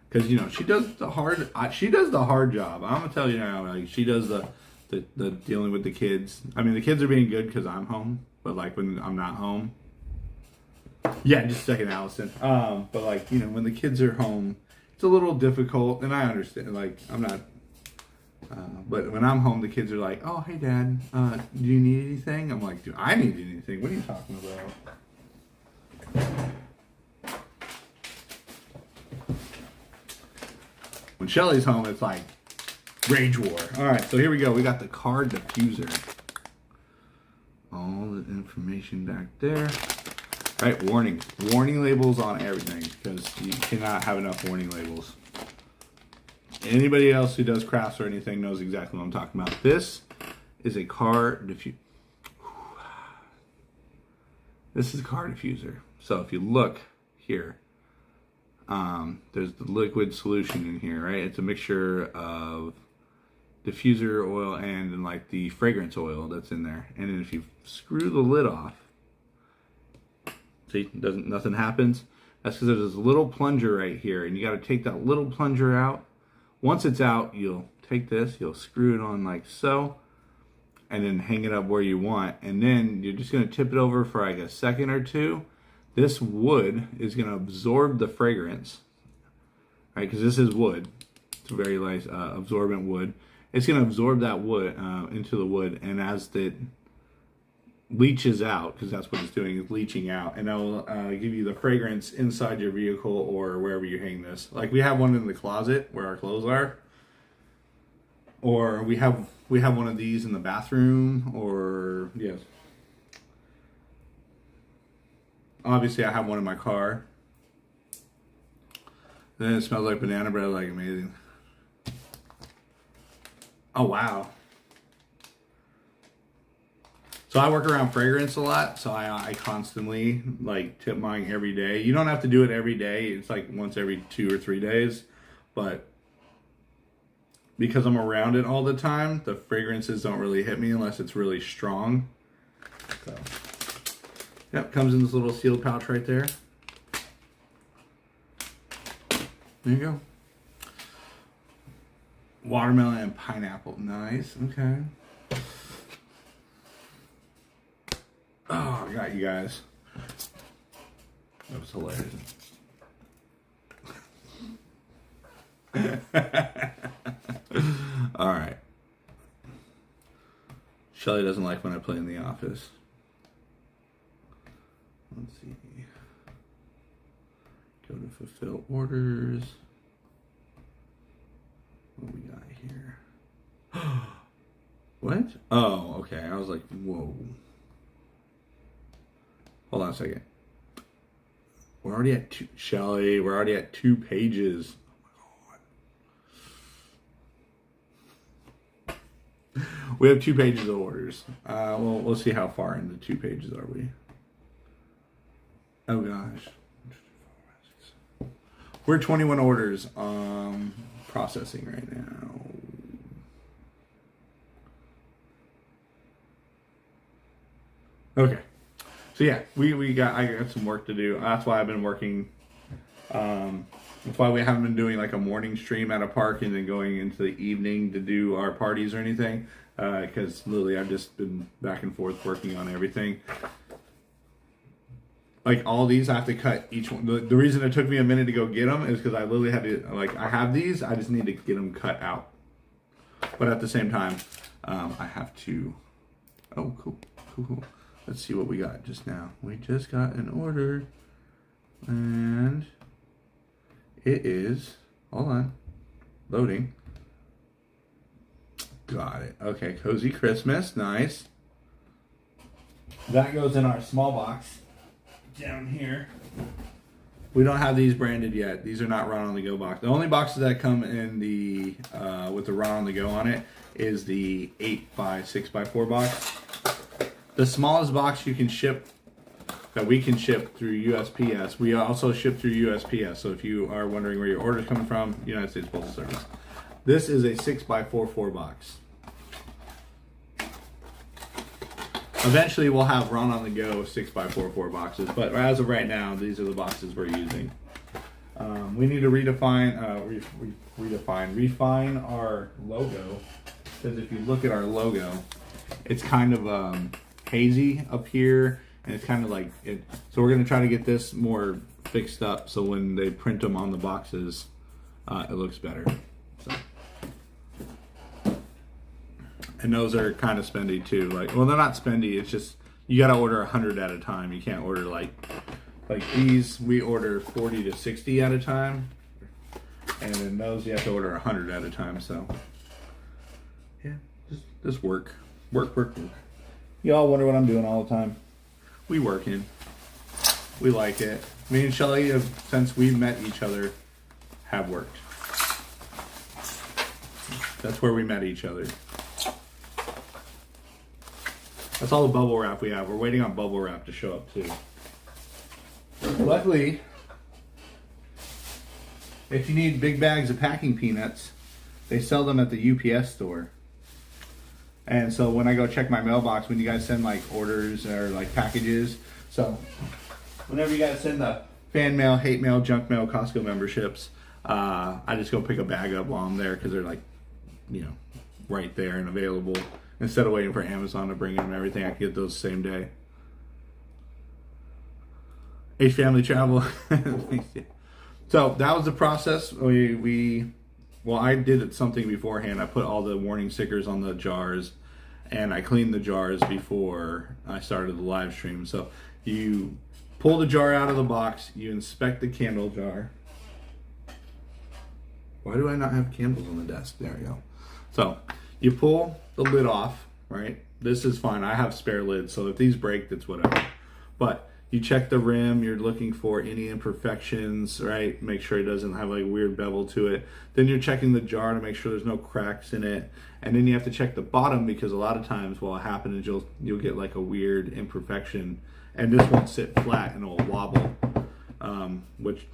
because you know she does the hard job. I'm gonna tell you now, like she does the dealing with the kids. I mean, the kids are being good because I'm home, but like when I'm not home, yeah, just a second, Allison. But like, you know, when the kids are home, it's a little difficult, and I understand. Like I'm not. But when I'm home, the kids are like, "Oh, hey, Dad, do you need anything?" I'm like, "Do I need anything? What are you talking about?" When Shelly's home, it's like rage war. All right, so here we go. We got the car diffuser. All the information back there. All right, warning labels on everything, because you cannot have enough warning labels. Anybody else who does crafts or anything knows exactly what I'm talking about. This is a car diffuser. This is a car diffuser. So if you look here, there's the liquid solution in here, right? It's a mixture of diffuser oil and like the fragrance oil that's in there. And then if you screw the lid off, see, nothing happens. That's because there's this little plunger right here, and you got to take that little plunger out. Once it's out, you'll take this, you'll screw it on like so, and then hang it up where you want. And then you're just going to tip it over for like a second or two. This wood is going to absorb the fragrance, right? Because this is wood. It's a very nice absorbent wood. It's going to absorb that wood into the wood, and as it leaches out, because that's what it's doing, is leaching out, and that will give you the fragrance inside your vehicle or wherever you hang this. Like we have one in the closet where our clothes are, or we have one of these in the bathroom, or yes. Obviously, I have one in my car. Then it smells like banana bread, like amazing. Oh, wow. So I work around fragrance a lot, so I constantly like tip mine every day. You don't have to do it every day. It's like once every 2 or 3 days. But because I'm around it all the time, the fragrances don't really hit me unless it's really strong. So, yep, comes in this little sealed pouch right there. There you go. Watermelon and pineapple. Nice. Okay. Oh, I got you guys. That was hilarious. All right. Shelly doesn't like when I play in the office. Fill orders. What we got here? What? Oh, okay. I was like, whoa. Hold on a second. We're already at two, Shelly. We're already at 2 pages. Oh my God. We have 2 pages of orders. Well, we'll see how far into 2 pages are we. Oh gosh. We're 21 orders processing right now. Okay. So yeah, I got some work to do. That's why I've been working. That's why we haven't been doing like a morning stream at a park and then going into the evening to do our parties or anything. Because literally I've just been back and forth working on everything. Like all these, I have to cut each one. The reason it took me a minute to go get them is because I literally had to, like, I have these, I just need to get them cut out. But at the same time, I have to, oh, cool. Let's see what we got just now. We just got an order, and it is, hold on, loading. Got it. Okay, Cozy Christmas, nice. That goes in our small box. Down here, we don't have these branded yet. These are not Run on the Go box. The only boxes that come in the with the Run on the Go on it is the 8x6x4 box. The smallest box you can ship, that we can ship through USPS. We also ship through USPS. So if you are wondering where your order is coming from, United States Postal Service. This is a 6x4 box. Eventually, we'll have Run on the Go 6x4 boxes, but as of right now, these are the boxes we're using. We need to refine our logo, because if you look at our logo, it's kind of hazy up here, and it's kind of like it. So we're going to try to get this more fixed up, so when they print them on the boxes, it looks better. So. And those are kind of spendy too. Like, well, they're not spendy. It's just you got to order 100 at a time. You can't order like these. We order 40 to 60 at a time, and then those you have to order 100 at a time. So yeah, just work. You all wonder what I'm doing all the time. We working. We like it. Me and Shelly, since we met each other, have worked. That's where we met each other. That's all the bubble wrap we have. We're waiting on bubble wrap to show up too. Luckily, if you need big bags of packing peanuts, they sell them at the UPS store. And so when I go check my mailbox, when you guys send like orders or like packages, so whenever you guys send the fan mail, hate mail, junk mail, Costco memberships, I just go pick a bag up while I'm there because they're like, you know, right there and available. Instead of waiting for Amazon to bring in and everything, I can get those the same day. H Family Travel. So that was the process. Well, I did something beforehand. I put all the warning stickers on the jars, and I cleaned the jars before I started the live stream. So you pull the jar out of the box, you inspect the candle jar. Why do I not have candles on the desk? There we go. So you pull the lid off, right? This is fine. I have spare lids, so if these break, that's whatever. But you check the rim. You're looking for any imperfections, right? Make sure it doesn't have like a weird bevel to it. Then you're checking the jar to make sure there's no cracks in it. And then you have to check the bottom, because a lot of times what will happen is you'll get like a weird imperfection, and this won't sit flat and it'll wobble, which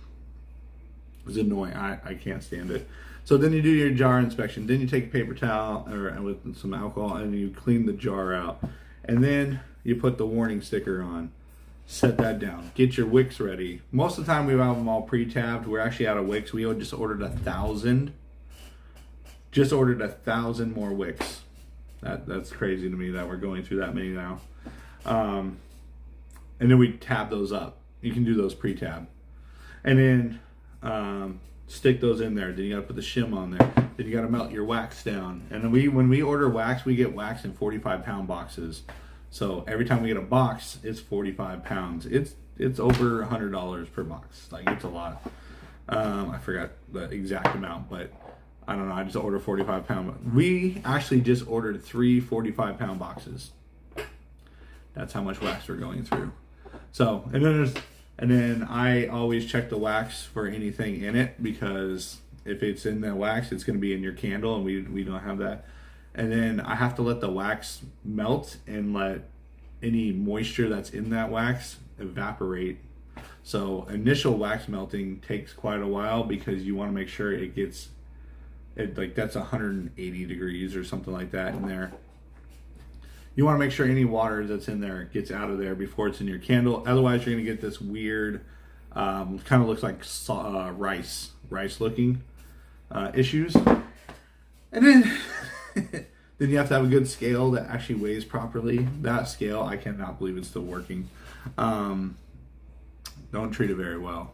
is annoying. I can't stand it. So then you do your jar inspection. Then you take a paper towel with some alcohol and you clean the jar out. And then you put the warning sticker on. Set that down. Get your wicks ready. Most of the time we have them all pre-tabbed. We're actually out of wicks. We just ordered 1,000. Just ordered 1,000 more wicks. That's crazy to me that we're going through that many now. And then we tab those up. You can do those pre-tab. And then stick those in there. Then you got to put the shim on there. Then you got to melt your wax down. And then when we order wax, we get wax in 45-pound boxes. So every time we get a box, it's 45 pounds. It's over $100 per box. Like, it's a lot. I forgot the exact amount, but I don't know. I just ordered 45-pound. We actually just ordered 3 45-pound boxes. That's how much wax we're going through. So, and then I always check the wax for anything in it, because if it's in the wax, it's going to be in your candle, and we don't have that. And then I have to let the wax melt and let any moisture that's in that wax evaporate. So initial wax melting takes quite a while, because you want to make sure it gets it, like that's 180 degrees or something like that in there. You want to make sure any water that's in there gets out of there before it's in your candle. Otherwise, you're going to get this weird, kind of looks like rice looking issues. And then then you have to have a good scale that actually weighs properly. That scale, I cannot believe it's still working. Don't treat it very well.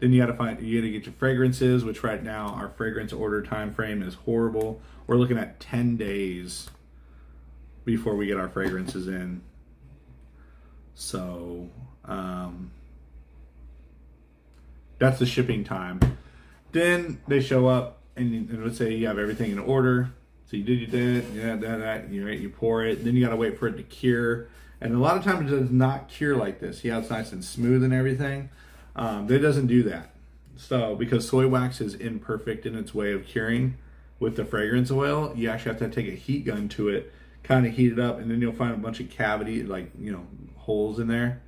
Then you got to get your fragrances, which right now our fragrance order time frame is horrible. We're looking at 10 days before we get our fragrances in. So that's the shipping time. Then they show up and let's say you have everything in order. So you did that, you pour it. Then you got to wait for it to cure. And a lot of times it does not cure like this. See how it's nice and smooth and everything? It doesn't do that. So because soy wax is imperfect in its way of curing with the fragrance oil, you actually have to take a heat gun to it, kind of heat it up, and then you'll find a bunch of cavity, like, holes in there.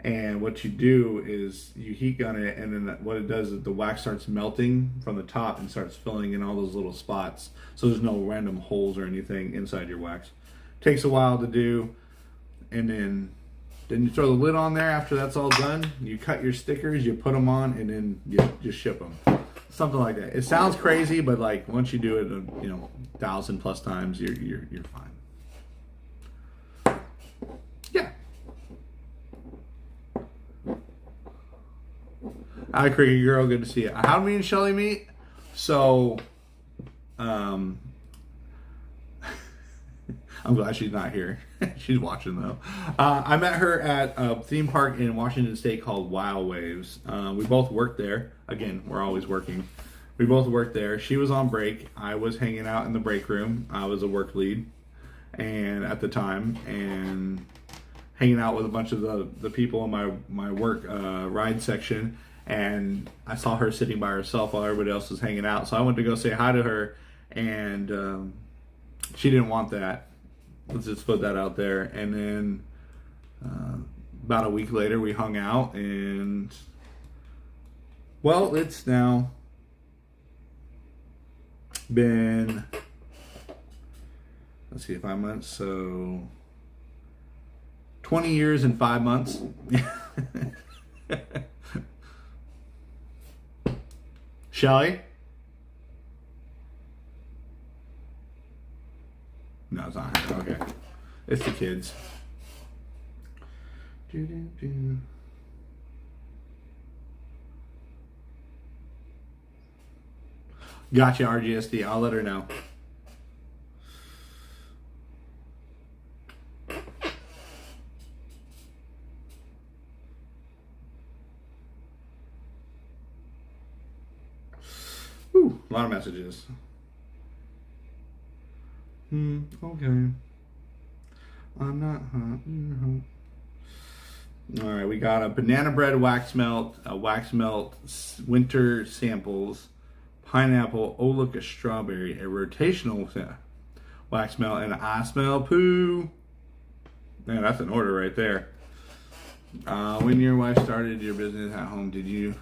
And what you do is you heat gun it, and then what it does is the wax starts melting from the top and starts filling in all those little spots. So there's no random holes or anything inside your wax. Takes a while to do, and then you throw the lid on there. After that's all done, you cut your stickers, you put them on, and then you just ship them. Something like that. It sounds crazy, but like once you do it, 1,000+ times, you're fine. Yeah. Hi, Cricket Girl. Good to see you. How did me and Shelly meet? So, I'm glad she's not here. She's watching though. I met her at a theme park in Washington State called Wild Waves. We both worked there. Again, we're always working. We both worked there. She was on break. I was hanging out in the break room. I was a work lead, and at the time, and hanging out with a bunch of the people in my work ride section. And I saw her sitting by herself while everybody else was hanging out. So I went to go say hi to her, and she didn't want that. Let's just put that out there. And then about a week later, we hung out, and well, it's now been, let's see, 5 months, so 20 years and 5 months. Shelly? No, it's not her. Okay. It's the kids. Gotcha, RGSD. I'll let her know. Ooh, a lot of messages. Okay. I'm not hot. All right, we got a banana bread wax melt, a wax melt winter samples, pineapple, oh look, a strawberry, a rotational wax melt, and I smell poo. Man, that's an order right there. When your wife started your business at home, did you?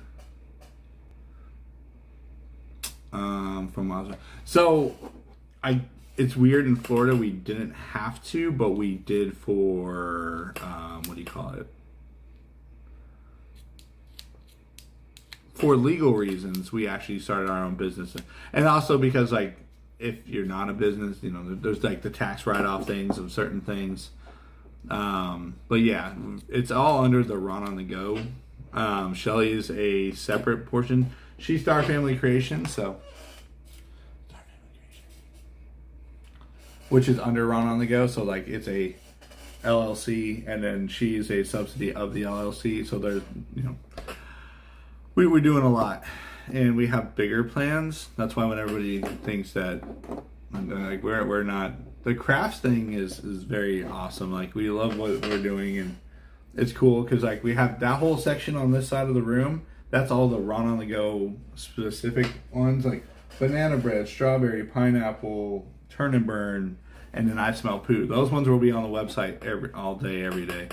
So it's weird, in Florida we didn't have to, but we did for what do you call it, for legal reasons. We actually started our own business, and also because like if you're not a business, there's like the tax write-off things of certain things. But yeah, it's all under the Run on the Go. Shelly is a separate portion. She's Star Family Creation, which is under Run on the Go. So like it's a LLC, and then she's a subsidy of the LLC. So there's, We're doing a lot, and we have bigger plans. That's why when everybody thinks that like we're not, the crafts thing is very awesome. Like we love what we're doing, and it's cool because like we have that whole section on this side of the room. That's all the run on the go specific ones, like banana bread, strawberry, pineapple, turn and burn, and then I smell poo. Those ones will be on the website all day, every day.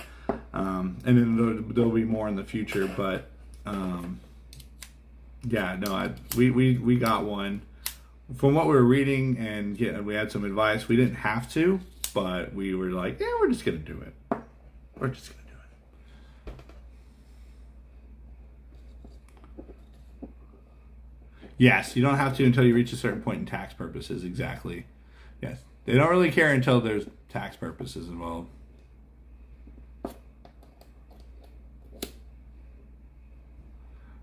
And then there'll be more in the future, but yeah, no, we got one. From what we were reading and we had some advice. We didn't have to, but we were like, yeah, we're just gonna do it. We're just gonna do it. Yes, you don't have to until you reach a certain point in tax purposes. Exactly. Yes, they don't really care until there's tax purposes involved.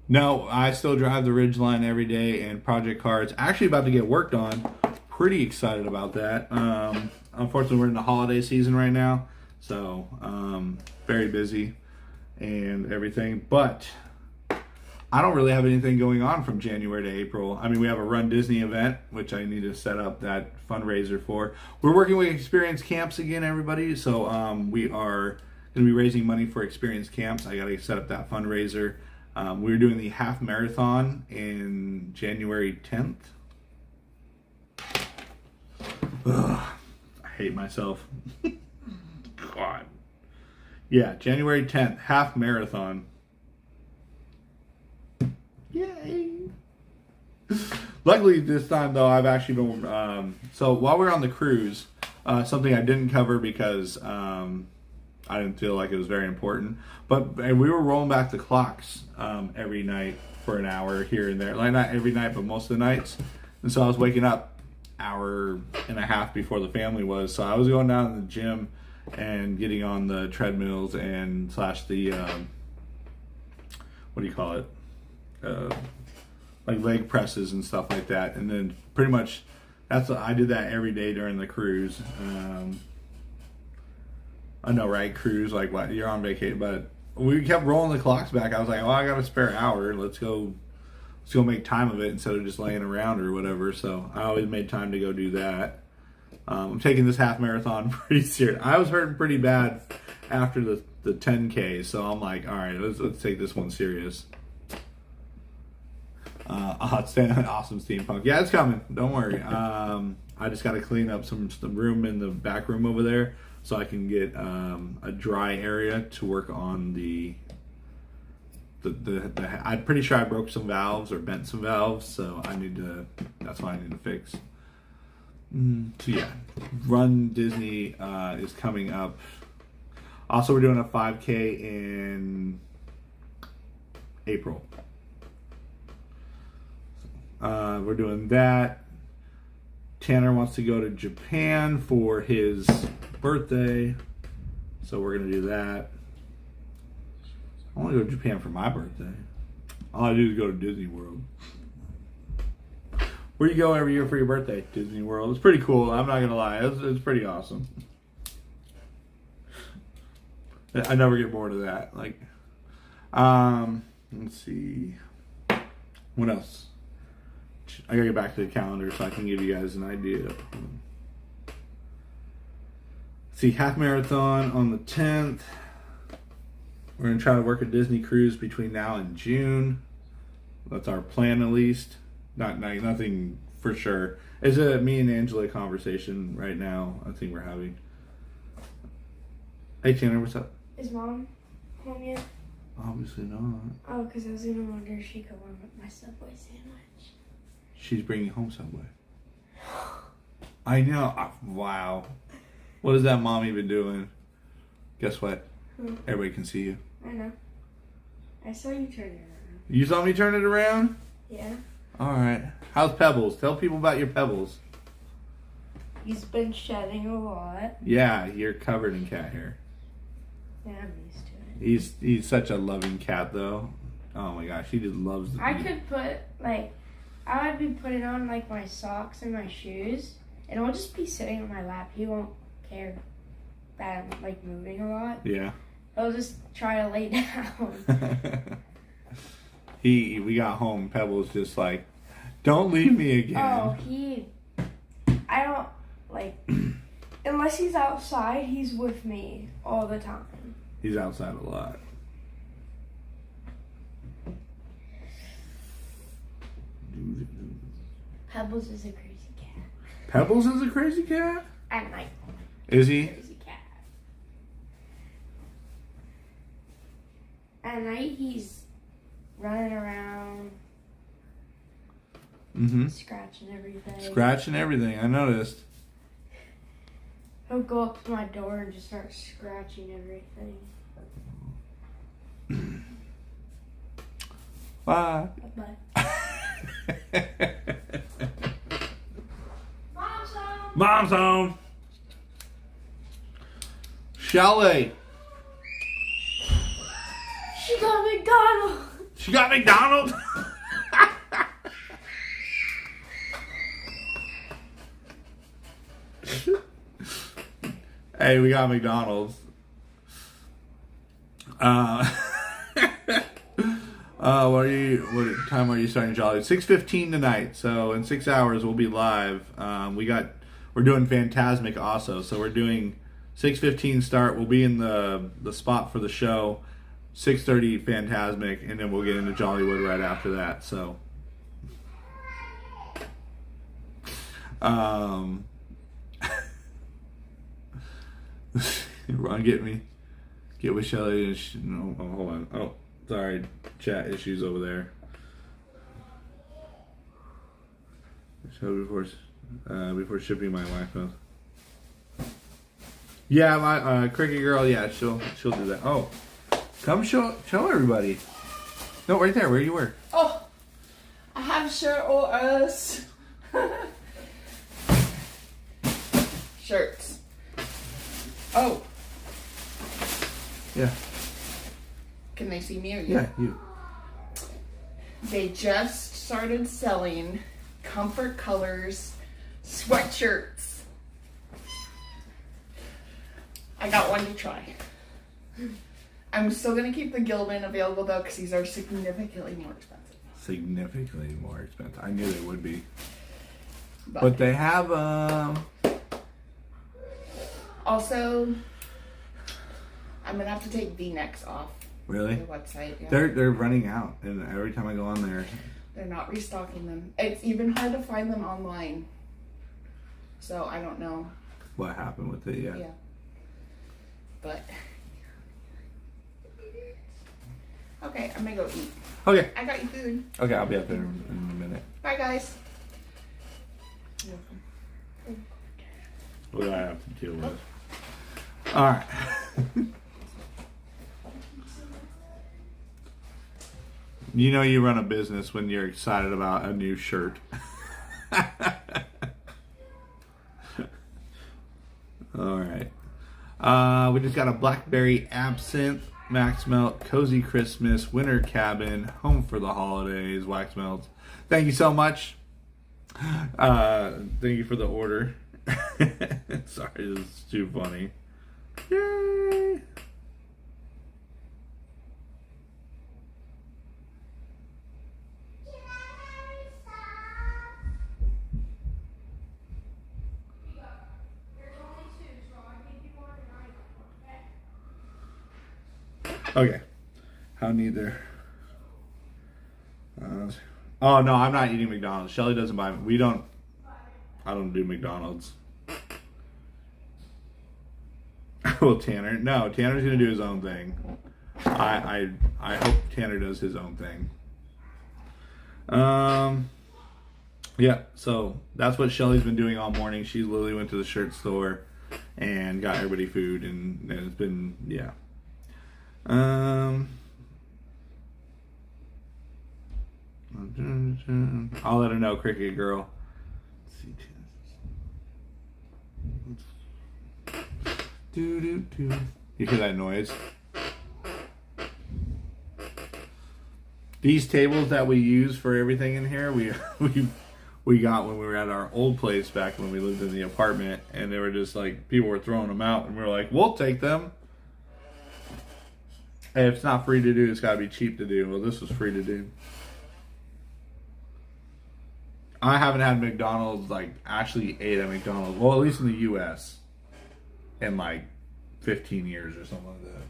No, I still drive the Ridgeline every day, and Project Car is actually about to get worked on. Pretty excited about that. Unfortunately, we're in the holiday season right now, so very busy and everything. But I don't really have anything going on from January to April. I mean, we have a Run Disney event, which I need to set up that fundraiser for. We're working with Experience Camps again, everybody. So we are going to be raising money for Experience Camps. I got to set up that fundraiser. We're doing the half marathon in January 10th. Ugh, I hate myself. God. Yeah, January 10th, half marathon. Yay! Luckily this time though, I've actually been, so while we were on the cruise, something I didn't cover because I didn't feel like it was very important, but we were rolling back the clocks every night for an hour here and there. Like not every night, but most of the nights. And so I was waking up hour and a half before the family was. So I was going down to the gym and getting on the treadmills and slash the what do you call it? Like leg presses and stuff like that. And then pretty much I did that every day during the cruise. I know, right? Cruise, like what? You're on vacation, but we kept rolling the clocks back. I was like, oh, I got a spare hour. Let's go make time of it instead of just laying around or whatever. So I always made time to go do that. I'm taking this half marathon pretty serious. I was hurting pretty bad after the 10K, so I'm like, all right, let's take this one serious. Awesome steampunk. Yeah, it's coming. Don't worry. I just got to clean up some room in the back room over there, so I can get a dry area to work on the I'm pretty sure I broke some valves or bent some valves, so that's what I need to fix. So yeah, Run Disney is coming up. Also, we're doing a 5K in April. We're doing that. Tanner wants to go to Japan for his birthday, so we're gonna do that. I want to go to Japan for my birthday. All I do is go to Disney World. Where do you go every year for your birthday? Disney World. It's pretty cool. I'm not gonna lie. It's pretty awesome. I never get bored of that. Like, let's see. What else? I gotta get back to the calendar so I can give you guys an idea. See, half marathon on the 10th. We're gonna try to work a Disney cruise between now and June. That's our plan, at least. Nothing for sure. It's a me and Angela conversation right now. I think we're having. Hey Tanner, what's up? Is Mom home yet? Obviously not. Oh, because I was gonna wonder if she could warm up my Subway sandwich. She's bringing home Subway. I know. Wow. What is that mom even doing? Guess what? Everybody can see you. I know. I saw you turn it around. You saw me turn it around? Yeah. Alright. How's Pebbles? Tell people about your Pebbles. He's been shedding a lot. Yeah, you're covered in cat hair. Yeah, I'm used to it. He's such a loving cat, though. Oh my gosh, he just loves the I could put, like, I would be putting on, like, my socks and my shoes, and I'll just be sitting on my lap. He won't care that I'm, like, moving a lot. Yeah. He'll just try to lay down. we got home. Pebbles just like, don't leave me again. Oh, I don't like unless he's outside. He's with me all the time. He's outside a lot. Pebbles is a crazy cat. Pebbles is a crazy cat? At night. Is he? Crazy cat. At night he's running around, scratching everything. Scratching everything, I noticed. He'll go up to my door and just start scratching everything. Bye. Bye. Mom's home. Mom's home. Shelly. She got McDonald's. She got McDonald's? Hey, we got McDonald's. What time are you starting, Jolly? 6:15 tonight. So in 6 hours we'll be live. We're doing Phantasmic also. So we're doing 6:15 start. We'll be in the spot for the show. 6:30 Phantasmic, and then we'll get into Jollywood right after that. So, Ron, get with Shelly. No, hold on. Oh, sorry, chat issues over there. So before shipping my wife knows. Yeah, my cricket girl. Yeah, she'll do that. Oh. Come show everybody. No, right there, where you were. Oh, I have a shirt or us. Shirts. Oh. Yeah. Can they see me or you? Yeah, you. They just started selling Comfort Colors sweatshirts. I got one to try. I'm still going to keep the Gilman available, though, because these are significantly more expensive. Significantly more expensive. I knew they would be. But they have, Also, I'm going to have to take V-necks off. Really? The website, yeah. They're running out, and every time I go on there. They're not restocking them. It's even hard to find them online. So, I don't know. What happened with it yet. Yeah. But... Okay, I'm gonna go eat. Okay. I got you food. Okay, I'll be up there in a minute. Bye, guys. What do I have to deal with? Alright. You know you run a business when you're excited about a new shirt. Alright. We just got a blackberry absinthe, Max Melt, Cozy Christmas, Winter Cabin, Home for the Holidays, Wax Melts. Thank you so much. Thank you for the order. Sorry, this is too funny. Yay! Okay. How neither. Oh no, I'm not eating McDonald's. Shelly doesn't buy. I don't do McDonald's. Well, Tanner. No, Tanner's gonna do his own thing. I hope Tanner does his own thing. Yeah. So that's what Shelly's been doing all morning. She literally went to the shirt store and got everybody food, and it's been I'll let her know, Cricket Girl. You hear that noise? These tables that we use for everything in here, we got when we were at our old place back when we lived in the apartment, and they were just like, people were throwing them out, and we were like, we'll take them. Hey, if it's not free to do, it's got to be cheap to do. Well, this was free to do. I haven't had McDonald's, like, actually ate at McDonald's. Well, at least in the U.S. in, like, 15 years or something like that.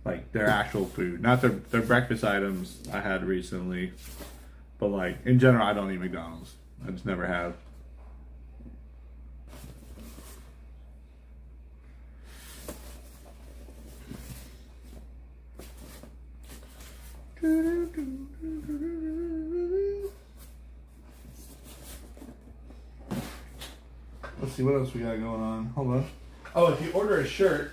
Like, their actual food. Not their breakfast items I had recently. But, like, in general, I don't eat McDonald's. I just never have. Let's see what else we got going on. Hold on. Oh, if you order a shirt,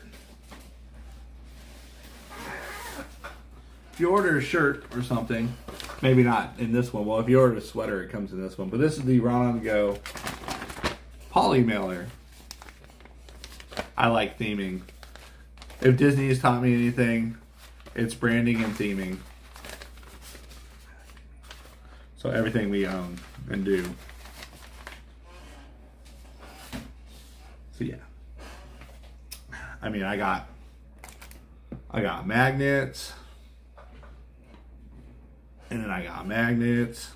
or something, maybe not in this one. Well, if you order a sweater, it comes in this one. But this is the Run On Go poly mailer. I like theming. If Disney has taught me anything, it's branding and theming. So everything we own and do. So yeah. I mean, I got magnets. And then I got magnets.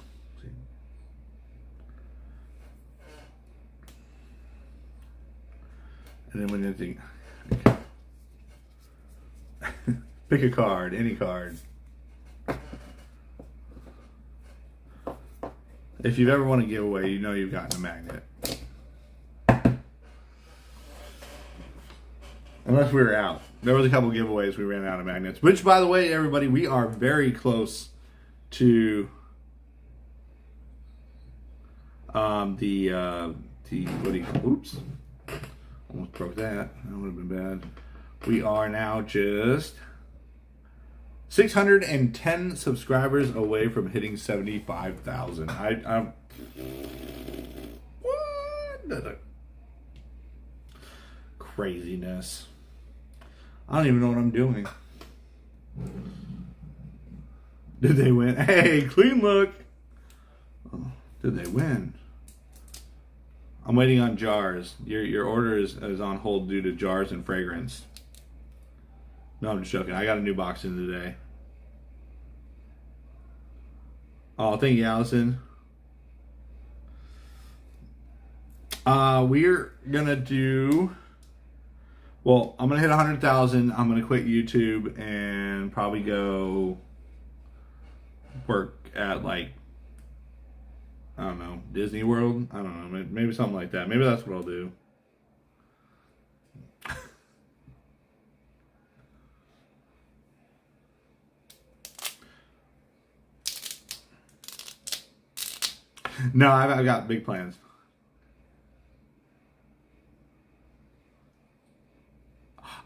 And then when you think, pick a card, any card. If you've ever won a giveaway, you know you've gotten a magnet. Unless we were out. There was a couple giveaways we ran out of magnets. Which, by the way, everybody, we are very close to what do you oops. Almost broke that. That would have been bad. We are now just 610 subscribers away from hitting 75,000. I'm what? Craziness. I don't even know what I'm doing. Did they win? Hey, clean look. Oh, did they win? I'm waiting on jars. Your order is on hold due to jars and fragrance. No, I'm just joking. I got a new box in today. Oh, thank you, Allison. We're gonna do. Well, I'm gonna hit 100,000. I'm gonna quit YouTube and probably go work at, like, I don't know, Disney World. I don't know, maybe something like that. Maybe that's what I'll do. No, I've got big plans.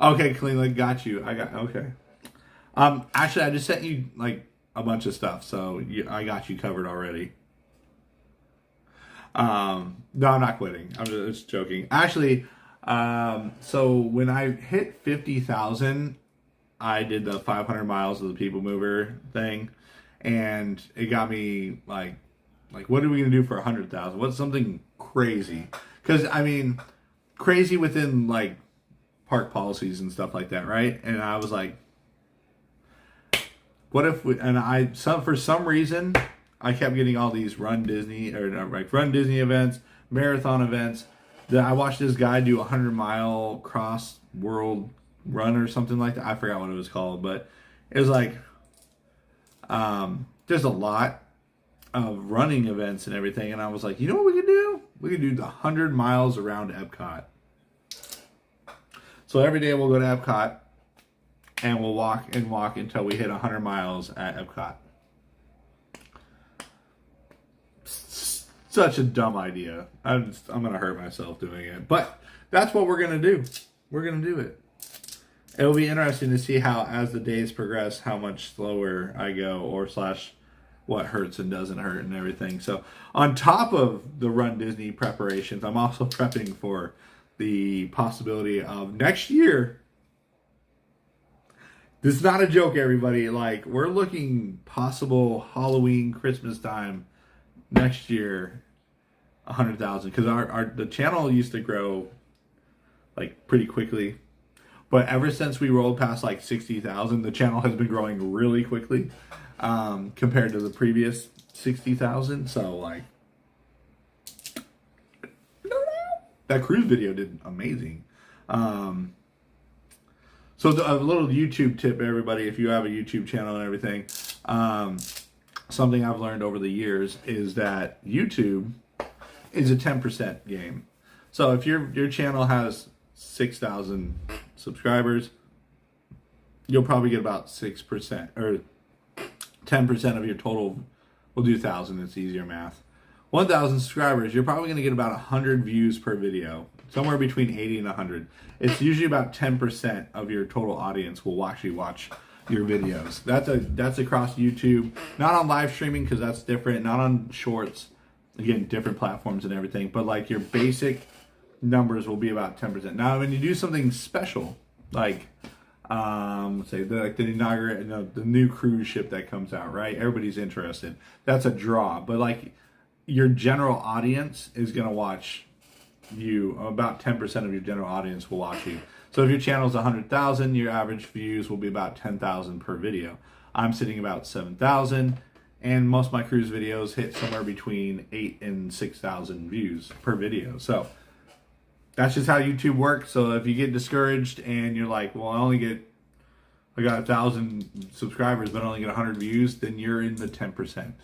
Okay, cleanly got you. Okay. Actually, I just sent you, like, a bunch of stuff, so I got you covered already. No, I'm not quitting. I'm just joking. Actually, so when I hit 50,000, I did the 500 miles of the People Mover thing, and it got me like, what are we gonna do for 100,000? What's something crazy? Because I mean, crazy within, like, park policies and stuff like that, right? And I was like, what if we, and for some reason, I kept getting all these Run Disney events, marathon events. That I watched this guy do a 100-mile cross world run or something like that. I forgot what it was called, but it was like, there's a lot of running events and everything. And I was like, you know what we could do? We could do the 100 miles around Epcot. So every day we'll go to Epcot and we'll walk until we hit 100 miles at Epcot. Such a dumb idea. I'm going to hurt myself doing it. But that's what we're going to do. We're going to do it. It'll be interesting to see how, as the days progress, how much slower I go, or / what hurts and doesn't hurt and everything. So on top of the Run Disney preparations, I'm also prepping for the possibility of next year. This is not a joke, everybody. Like, we're looking possible Halloween, Christmas time next year, 100,000, because the channel used to grow, like, pretty quickly, But ever since we rolled past like 60,000, the channel has been growing really quickly compared to the previous 60,000. So like, that cruise video did amazing. So a little YouTube tip, everybody, if you have a YouTube channel and everything, something I've learned over the years is that YouTube is a 10% game. So if your channel has 6,000 subscribers, you'll probably get about 6% or 10% of your total. We'll do 1,000, it's easier math. 1,000 subscribers, you're probably going to get about 100 views per video, somewhere between 80 and 100. It's usually about 10% of your total audience will actually watch your videos. That's across YouTube, not on live streaming because that's different, not on shorts, again, different platforms and everything, but like your basic numbers will be about 10%. Now, when you do something special, like say the new cruise ship that comes out, right? Everybody's interested. That's a draw, but like your general audience is going to watch you. About 10% of your general audience will watch you. So if your channel is 100,000, your average views will be about 10,000 per video. I'm sitting about 7,000, and most of my cruise videos hit somewhere between 8 and 6,000 views per video. So that's just how YouTube works. So if you get discouraged and you're like, well, I got 1,000 subscribers, but I only get 100 views, then you're in the 10%.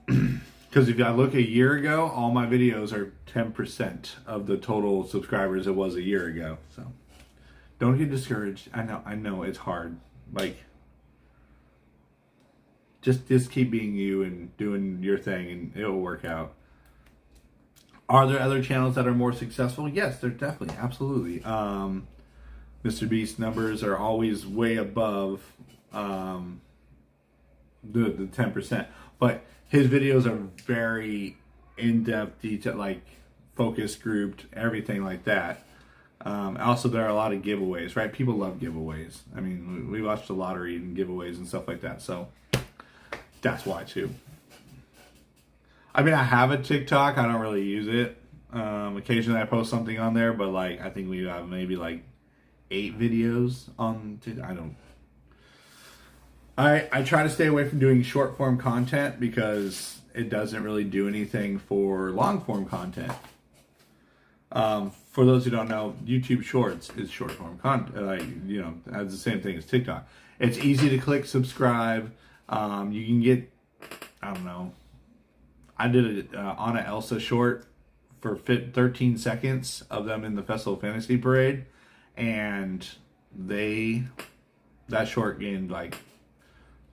Because if I look a year ago, all my videos are 10% of the total subscribers it was a year ago. So don't get discouraged. I know it's hard. Like, just keep being you and doing your thing, and it'll work out. Are there other channels that are more successful? Yes, there definitely, absolutely. Mr. Beast numbers are always way above the 10%, but his videos are very in-depth, detail, like focus grouped, everything like that. Also, there are a lot of giveaways, right? People love giveaways. I mean, we watched the lottery and giveaways and stuff like that, so that's why too. I mean, I have a TikTok. I don't really use it. Occasionally I post something on there, but like I think we have maybe like 8 videos on TikTok. I try to stay away from doing short form content because it doesn't really do anything for long form content. For those who don't know, YouTube Shorts is short form content. Has the same thing as TikTok. It's easy to click subscribe. You can get, I don't know. I did a Anna Elsa short for 13 seconds of them in the Festival of Fantasy Parade, and that short gained like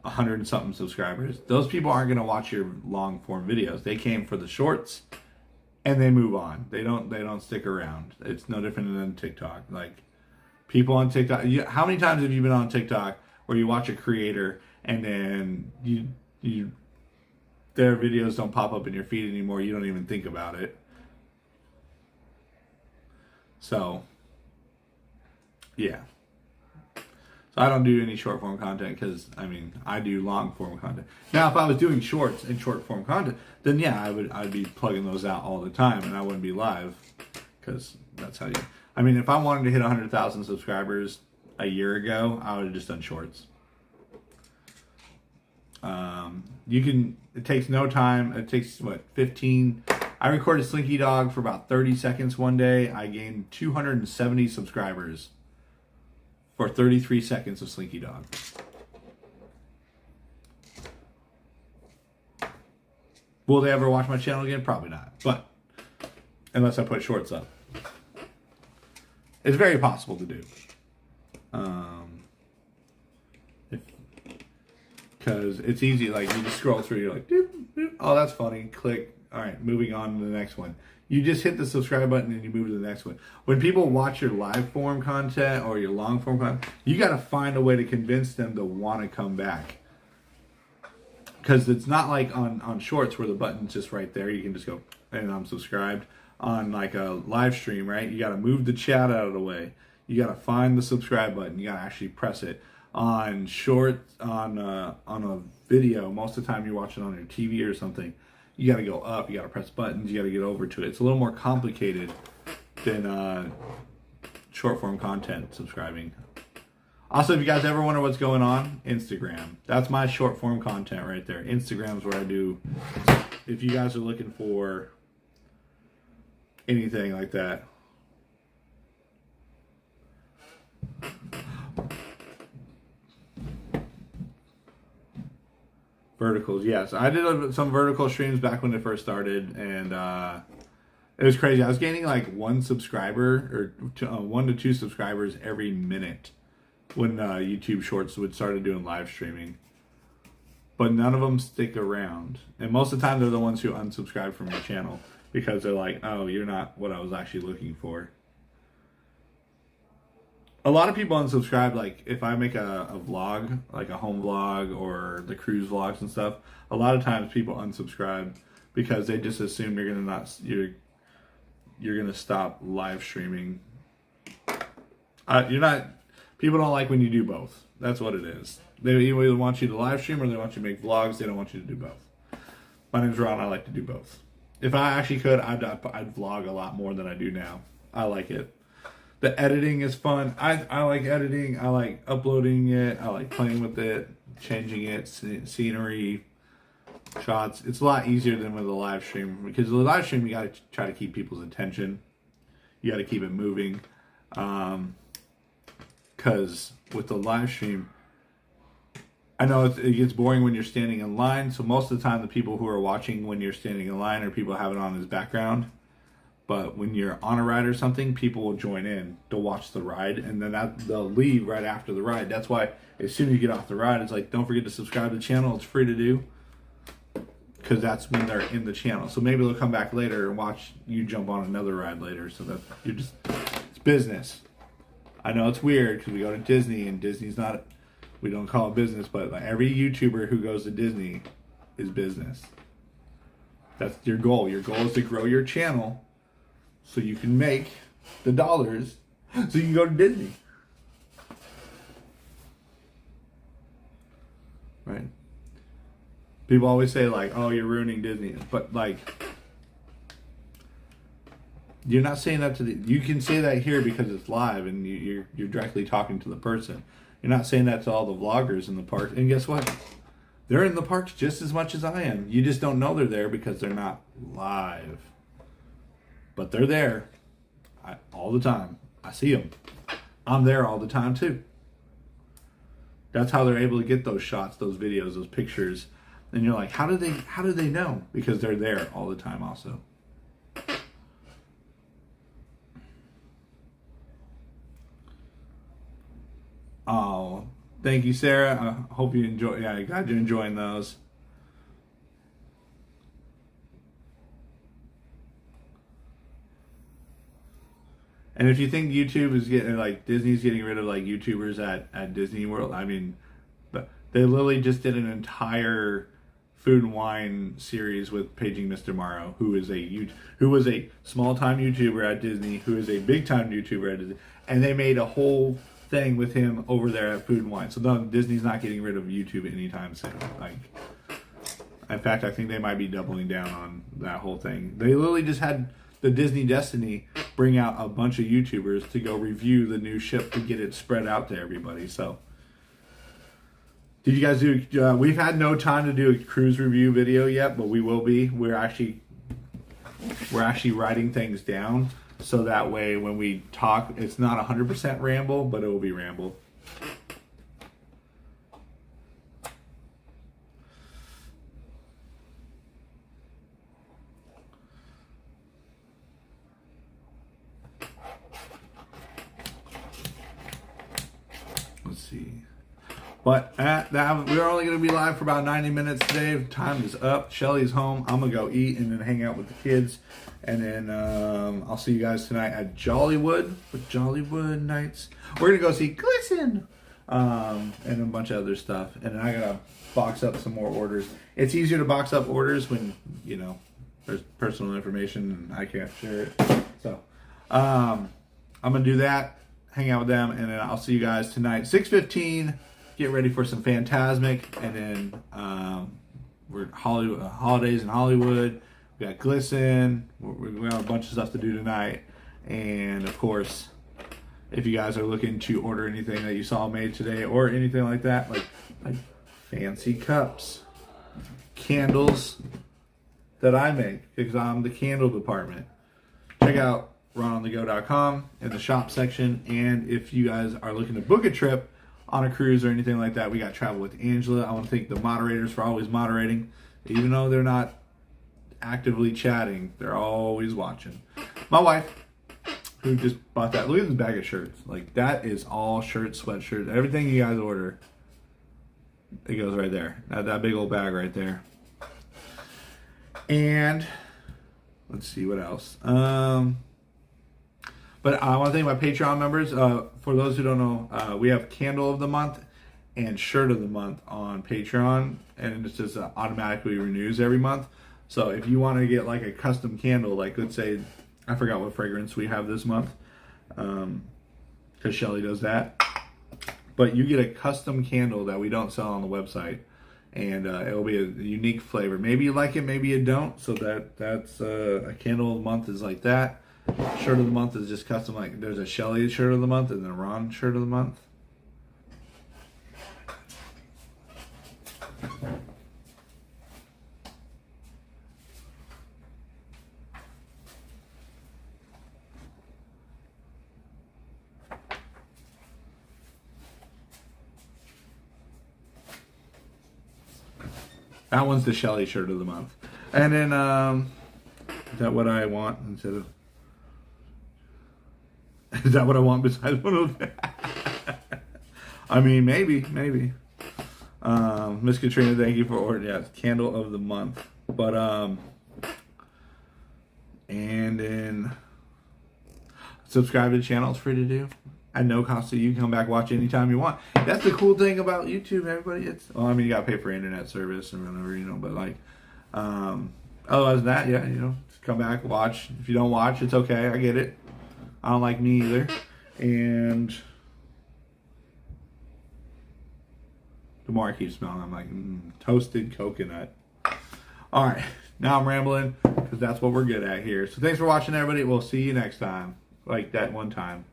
100 and something subscribers. Those people aren't going to watch your long form videos. They came for the shorts and they move on. They don't stick around. It's no different than TikTok. Like, people on TikTok, how many times have you been on TikTok where you watch a creator and then their videos don't pop up in your feed anymore, you don't even think about it? So yeah. So I don't do any short form content because, I mean, I do long form content. Now, if I was doing shorts and short form content, then yeah, I'd be plugging those out all the time and I wouldn't be live, because that's how I mean, if I wanted to hit 100,000 subscribers a year ago, I would have just done shorts. It takes no time. It takes 15. I recorded Slinky Dog for about 30 seconds one day. I gained 270 subscribers for 33 seconds of Slinky Dog. Will they ever watch my channel again? Probably not. But unless I put shorts up. It's very possible to do. Because it's easy, like you just scroll through, you're like, doop, doop. Oh, that's funny, click, all right, moving on to the next one. You just hit the subscribe button and you move to the next one. When people watch your live form content or your long form content, you got to find a way to convince them to want to come back. Because it's not like on shorts where the button's just right there. You can just go, and I'm subscribed. On like a live stream, right? You got to move the chat out of the way. You got to find the subscribe button. You got to actually press it. On a video, most of the time you're watching on your TV or something, you got to go up, you got to press buttons, you got to get over to it. It's a little more complicated than short form content subscribing. Also, if you guys ever wonder what's going on, Instagram. That's my short form content right there. Instagram's where I do. If you guys are looking for anything like that. Verticals, yes. I did some vertical streams back when it first started, and it was crazy. I was gaining like 1 subscriber or 1 to 2 subscribers every minute when YouTube Shorts would started doing live streaming. But none of them stick around, and most of the time they're the ones who unsubscribe from your channel because they're like, "Oh, you're not what I was actually looking for." A lot of people unsubscribe, like if I make a vlog, like a home vlog or the cruise vlogs and stuff, a lot of times people unsubscribe because they just assume you're gonna stop live streaming. People don't like when you do both. That's what it is. They either want you to live stream or they want you to make vlogs. They don't want you to do both. My name's Ron. I like to do both. If I actually could, I'd vlog a lot more than I do now. I like it. The editing is fun. I like editing. I like uploading it. I like playing with it, changing it, scenery, shots. It's a lot easier than with a live stream, because with a live stream you got to try to keep people's attention. You got to keep it moving. Because with the live stream, I know it gets boring when you're standing in line. So most of the time, the people who are watching when you're standing in line are people who have it on as background. But when you're on a ride or something, people will join in to watch the ride, and then they'll leave right after the ride. That's why as soon as you get off the ride, it's like, don't forget to subscribe to the channel. It's free to do, because that's when they're in the channel. So maybe they'll come back later and watch you jump on another ride later. So that it's business. I know it's weird because we go to Disney, and Disney's not, we don't call it business, but like every YouTuber who goes to Disney is business. That's your goal. Your goal is to grow your channel so you can make the dollars so you can go to Disney. Right? People always say like, oh, you're ruining Disney. But like, you're not saying that to you can say that here because it's live and you're directly talking to the person. You're not saying that to all the vloggers in the park. And guess what? They're in the parks just as much as I am. You just don't know they're there because they're not live. But they're there all the time. I see them. I'm there all the time too. That's how they're able to get those shots, those videos, those pictures. And you're like, how do they know? Because they're there all the time also. Oh, thank you, Sarah. I hope you enjoy. Yeah, glad you're enjoying those. And if you think YouTube is getting, like, Disney's getting rid of, like, YouTubers at Disney World, I mean, they literally just did an entire food and wine series with Paging Mr. Morrow, who was a small-time YouTuber at Disney, who is a big-time YouTuber at Disney, and they made a whole thing with him over there at Food and Wine. So no, Disney's not getting rid of YouTube anytime soon. Like, in fact, I think they might be doubling down on that whole thing. They literally just had the Disney Destiny bring out a bunch of YouTubers to go review the new ship to get it spread out to everybody. So, did you guys do? We've had no time to do a cruise review video yet, but we will be. We're actually writing things down so that way when we talk, it's not 100% ramble, but it will be ramble. Let's see. But we're only going to be live for about 90 minutes today. Time is up. Shelly's home. I'm going to go eat and then hang out with the kids. And then I'll see you guys tonight at Jollywood with Jollywood Nights. We're going to go see Glisten and a bunch of other stuff. And then I got to box up some more orders. It's easier to box up orders when, you know, there's personal information and I can't share it. So I'm going to do that, hang out with them, and then I'll see you guys tonight, 6:15. Get ready for some Phantasmic, and then we're holidays in Hollywood. We got Glisten. We have a bunch of stuff to do tonight, And of course, if you guys are looking to order anything that you saw made today or anything like that, like fancy cups, candles that I make because I'm the candle department, check out runonthego.com in the shop section. And if you guys are looking to book a trip on a cruise or anything like that, we got Travel with Angela. I want to thank the moderators for always moderating. Even though they're not actively chatting, they're always watching. My wife, who just bought that. Look at this bag of shirts. Like, that is all shirts, sweatshirts, everything you guys order. It goes right there. That big old bag right there. And let's see what else. But I want to thank my Patreon members. For those who don't know, we have Candle of the Month and Shirt of the Month on Patreon, and it just automatically renews every month. So if you want to get like a custom candle, like let's say, I forgot what fragrance we have this month, because Shelly does that. But you get a custom candle that we don't sell on the website, and it'll be a unique flavor. Maybe you like it, maybe you don't. So that's a Candle of the Month is like that. Shirt of the Month is just custom. Like there's a Shelly Shirt of the Month and then a Ron Shirt of the Month. That one's the Shelly Shirt of the Month. And then, is that what I want instead of... Is that what I want besides one of them? I mean, maybe. Miss Katrina, thank you for ordering. Yeah, it's Candle of the Month. But, and then subscribe to the channel. It's free to do. At no cost to you. You can come back, watch anytime you want. That's the cool thing about YouTube, everybody. Well, I mean, you gotta pay for internet service and whatever, but like, otherwise than that, yeah, just come back, watch. If you don't watch, it's okay. I get it. I don't like me either. And the more I keep smelling, I'm like, toasted coconut. All right, now I'm rambling because that's what we're good at here. So thanks for watching, everybody. We'll see you next time. Like that one time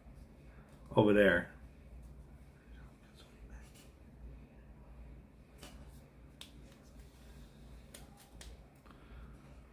over there.